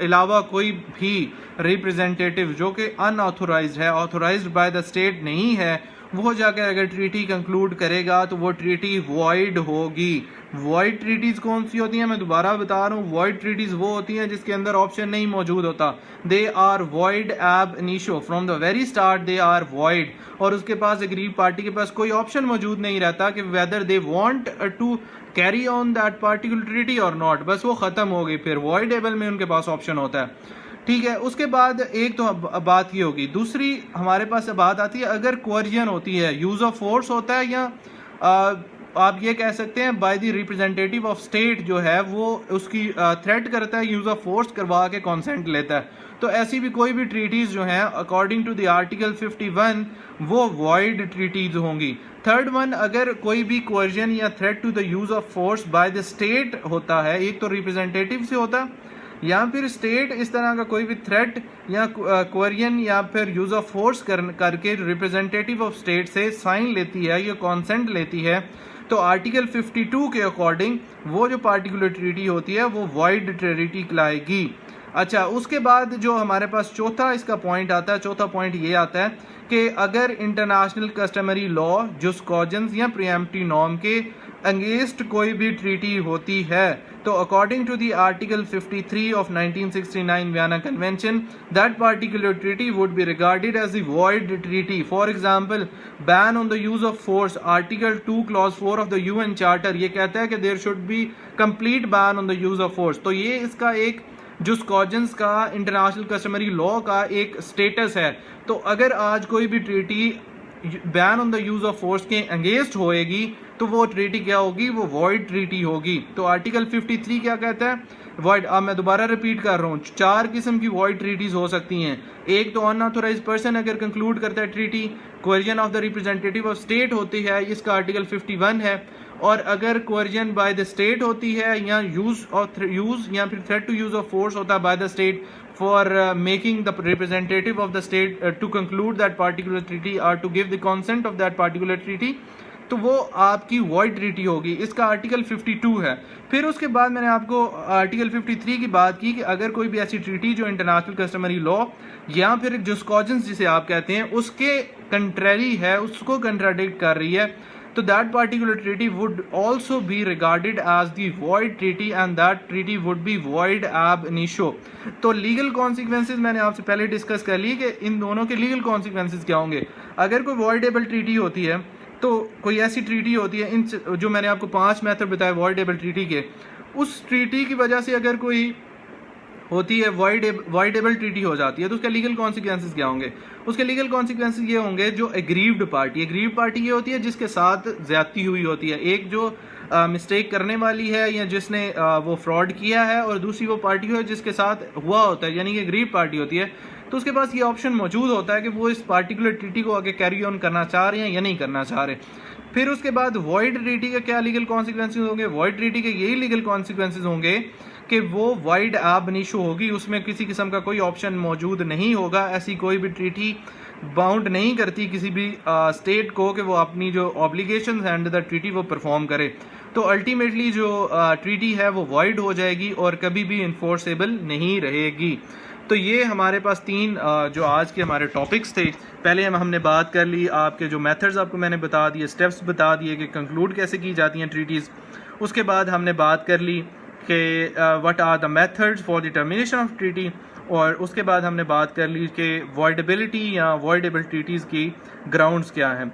अलावा कोई भी रिप्रेजेंटेटिव जो कि अनऑथोराइज्ड है, ऑथोराइज्ड बाय द स्टेट नहीं है, वो जाकर अगर ट्रीटी कंक्लूड करेगा तो वो ट्रीटी वॉइड होगी। वॉइड ट्रीटीज़ कौन सी होती हैं, मैं दोबारा बता रहा हूँ, वॉइड ट्रीटीज़ वो होती हैं जिसके अंदर ऑप्शन नहीं मौजूद होता। They are void ab initio, from the very start they are void, और उसके पास अग्रीव पार्टी के पास कोई ऑप्शन मौजूद नहीं रहता कि whether they want to carry on that particular treaty और नॉट, बस वो ख़त्म हो गई, फिर वॉइड एबल में उनके पास ऑप्शन होता है। ठीक है, उसके बाद एक तो बात ये होगी। दूसरी हमारे पास बात आती है अगर कोअर्जन होती है, यूज़ ऑफ फोर्स होता है, या आप ये कह सकते हैं by the representative of state जो है वो उसकी थ्रेट करता है, यूज़ ऑफ फोर्स करवा के कॉन्सेंट लेता है, तो ऐसी भी कोई भी ट्रीटीज़ जो हैं अकॉर्डिंग टू द आर्टिकल 51 वो वॉइड ट्रीटीज़ होंगी। थर्ड वन, अगर कोई भी कोअर्जन या threat to the use of force by the state होता है, एक तो रिप्रेजेंटेटिव से होता है या फिर स्टेट इस तरह का कोई भी थ्रेट या कोरियन या फिर यूज़ ऑफ फोर्स करके रिप्रेजेंटेटिव ऑफ स्टेट से साइन लेती है या कॉन्सेंट लेती है, तो आर्टिकल 52 के अकॉर्डिंग वो जो पार्टिकुलर ट्रीटी होती है वो वॉइड ट्रीटी कहलाएगी। अच्छा, उसके बाद जो हमारे पास चौथा इसका पॉइंट आता है, चौथा पॉइंट ये आता है कि अगर इंटरनेशनल कस्टमरी लॉ, जुस्कॉजेंस या प्रीएम्प्टिव नॉर्म के अगेंस्ट कोई भी ट्रीटी होती है तो according to the article 53 of 1969 Vienna convention that particular treaty would be regarded as the void treaty. For example ban on the use of force, article 2 clause 4 of the UN charter ये कहता है कि there should be complete ban on the use of force. तो ये इसका एक जो स्कॉजेंस का इंटरनेशनल कस्टमरी लॉ का एक स्टेटस है। तो अगर आज कोई भी treaty ban on the use of force के अगेंस्ट होएगी तो वो ट्रीटी क्या होगी, वो वॉइड ट्रीटी होगी। तो आर्टिकल 53 क्या कहता है, वॉइड। अब मैं दोबारा रिपीट कर रहा हूँ, 4 किस्म की वॉइड ट्रीटीज हो सकती हैं। एक तो अनऑथोराइज्ड पर्सन अगर कंक्लूड करता है treaty, coercion of the representative of state होती है, इसका आर्टिकल 51 है। और अगर कोएर्जन बाय द स्टेट होती है या यूज या फिर threat to use of force होता है by the state for making the representative of the state to conclude that particular treaty or to give the consent of that particular treaty, तो वो आपकी वॉइड ट्रीटी होगी। इसका article 52 है। फिर उसके बाद मैंने आपको आर्टिकल 53 की बात की कि अगर कोई भी ऐसी ट्रीटी जो इंटरनेशनल कस्टमरी लॉ या फिर जो स्कॉजेंस जिसे आप कहते हैं उसके कंट्रेरी है, उसको कंट्राडिक्ट कर रही है, तो that particular treaty would also be regarded as the void treaty and that treaty would be void ab initio। तो लीगल कॉन्सिक्वेंसेज मैंने आपसे पहले डिस्कस कर ली कि इन दोनों के लीगल कॉन्सिक्वेंसेज क्या होंगे। अगर कोई वॉइडेबल ट्रीटी होती है तो कोई ऐसी ट्रीटी होती है, इन जो मैंने आपको 5 मेथड बताए वॉइडेबल ट्रीटी के, उस ट्रीटी की वजह से अगर कोई होती है वॉइडेबल ट्रीटी हो जाती है तो उसके लीगल कॉन्सिक्वेंसेज क्या होंगे। उसके लीगल कॉन्सिक्वेंसेज ये होंगे, जो एग्रीव्ड पार्टी ये होती है जिसके साथ ज्यादती हुई होती है। एक जो मिस्टेक करने वाली है या जिसने वो फ्रॉड किया है, और दूसरी वो पार्टी है जिसके साथ हुआ होता है, यानी कि एग्रीव्ड पार्टी होती है। तो उसके पास ये ऑप्शन मौजूद होता है कि वो इस पार्टिकुलर ट्रीटी को आगे कैरी ऑन करना चाह रहे हैं या नहीं करना चाह रहे। फिर उसके बाद वॉइड ट्रीटी के क्या लीगल कॉन्सिक्वेंसेज होंगे। वॉइड ट्रीटी के यही लीगल कॉन्सिक्वेंसेज होंगे कि वो वाइड एब इनिशियो होगी, उसमें किसी किस्म का कोई ऑप्शन मौजूद नहीं होगा। ऐसी कोई भी ट्रीटी बाउंड नहीं करती किसी भी स्टेट को कि वो अपनी जो ऑब्लिगेशंस हैं अंडर द ट्रीटी वो परफॉर्म करे। तो अल्टीमेटली जो ट्रीटी है वो वाइड हो जाएगी और कभी भी इन्फोर्सेबल नहीं रहेगी। तो ये हमारे पास 3 जो आज के हमारे टॉपिक्स थे। पहले हमने बात कर ली आपके जो मेथड्स आपको मैंने बता दिए, स्टेप्स बता दिए कि कंक्लूड कैसे की जाती हैं ट्रीटीज़। उसके बाद हमने बात कर ली कि what are the methods for the termination of treaty, और उसके बाद हमने बात कर ली कि वॉइडेबिलिटी या वॉइडेबल ट्रीटीज़ की ग्राउंड्स क्या हैं।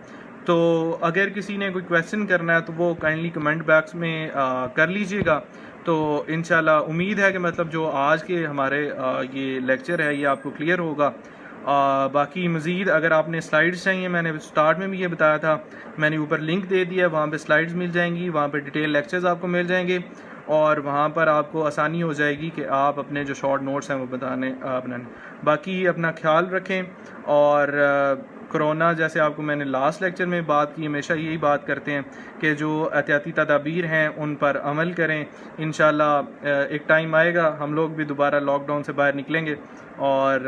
तो अगर किसी ने कोई क्वेश्चन करना है तो वो काइंडली कमेंट बॉक्स में कर लीजिएगा। तो इंशाल्लाह उम्मीद है कि मतलब जो आज के हमारे ये लेक्चर है ये आपको क्लियर होगा। बाकी मज़ीद अगर आपने स्लाइड्स चाहिए, मैंने स्टार्ट में भी ये बताया था, मैंने ऊपर लिंक दे दिया, वहाँ पे स्लाइड्स मिल जाएंगी, वहाँ पे डिटेल लेक्चर्स आपको मिल जाएंगे और वहाँ पर आपको आसानी हो जाएगी कि आप अपने जो शॉर्ट नोट्स हैं वो बनाने। बाकी अपना ख्याल रखें और कोरोना जैसे आपको मैंने लास्ट लेक्चर में बात की, हमेशा यही बात करते हैं कि जो एहतियाती तदाबीर हैं उन पर अमल करें। इंशाल्लाह एक टाइम आएगा हम लोग भी दोबारा लॉकडाउन से बाहर निकलेंगे। और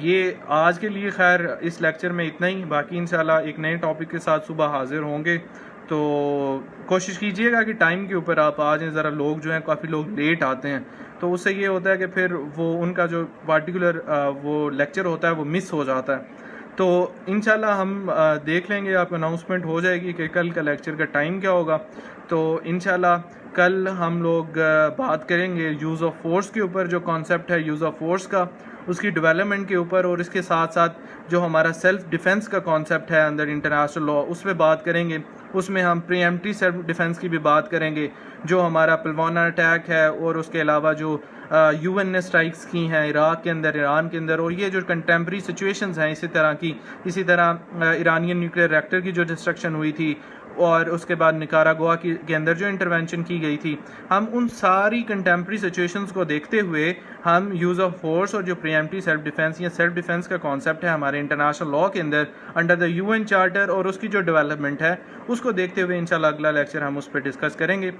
ये आज के लिए खैर इस लेक्चर में इतना ही। बाकी इंशाल्लाह एक नए टॉपिक के साथ सुबह हाजिर होंगे। तो कोशिश कीजिएगा कि टाइम के ऊपर आप आ जाएं। ज़रा लोग जो हैं काफ़ी लोग लेट आते हैं तो उससे ये होता है कि फिर वो उनका जो पार्टिकुलर वो लेक्चर होता है वो मिस हो जाता है। तो इंशाल्लाह हम देख लेंगे, आपको अनाउंसमेंट हो जाएगी कि कल का लेक्चर का टाइम क्या होगा। तो इंशाल्लाह कल हम लोग बात करेंगे यूज़ ऑफ फोर्स के ऊपर, जो कॉन्सेप्ट है यूज़ ऑफ फोर्स का, उसकी डेवलपमेंट के ऊपर, और इसके साथ साथ जो हमारा सेल्फ डिफेंस का कॉन्सेप्ट है अंदर इंटरनेशनल लॉ उस पर बात करेंगे। उसमें हम प्रीएम्प्टिव सेल्फ डिफेंस की भी बात करेंगे, जो हमारा पिलवाना अटैक है और उसके अलावा जो यूएन ने स्ट्राइक्स की हैं इराक के अंदर, ईरान के अंदर, और ये जो कंटेम्प्रेरी सिचुएशंस हैं इसी तरह ईरानियन न्यूक्लियर रिएक्टर की जो डिस्ट्रक्शन हुई थी और उसके बाद निकारागुआ के अंदर जो इंटरवेंशन की गई थी, हम उन सारी कंटेम्प्रेरी सिचुएशंस को देखते हुए हम यूज़ ऑफ फोर्स और जो प्रीएम्प्टिव सेल्फ डिफेंस या सेल्फ डिफेंस का कॉन्सेप्ट है हमारे इंटरनेशनल लॉ के अंदर अंडर द यूएन चार्टर और उसकी जो डेवलपमेंट है उसको देखते हुए इंशाल्लाह अगला लेक्चर हम उस पर डिस्कस करेंगे।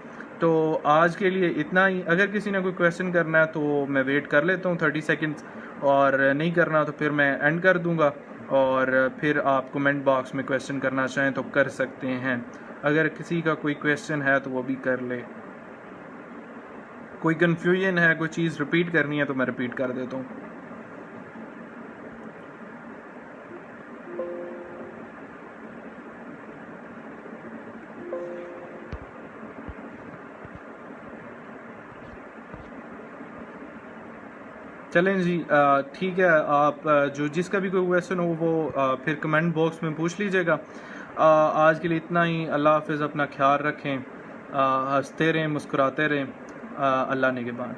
तो आज के लिए इतना ही। अगर किसी ने कोई क्वेश्चन करना है तो मैं वेट कर लेता हूँ 30 सेकेंड्स, और नहीं करना तो फिर मैं एंड कर दूँगा, और फिर आप कमेंट बॉक्स में क्वेश्चन करना चाहें तो कर सकते हैं। अगर किसी का कोई क्वेश्चन है तो वो भी कर ले। कोई कन्फ्यूजन है, कोई चीज़ रिपीट करनी है तो मैं रिपीट कर देता हूँ। चलें जी, ठीक है। आप जो जिसका भी कोई क्वेश्चन हो वो फिर कमेंट बॉक्स में पूछ लीजिएगा। आज के लिए इतना ही। अल्लाह हाफिज़, अपना ख्याल रखें, हंसते रहें, मुस्कुराते रहें। अल्लाह निगहबान।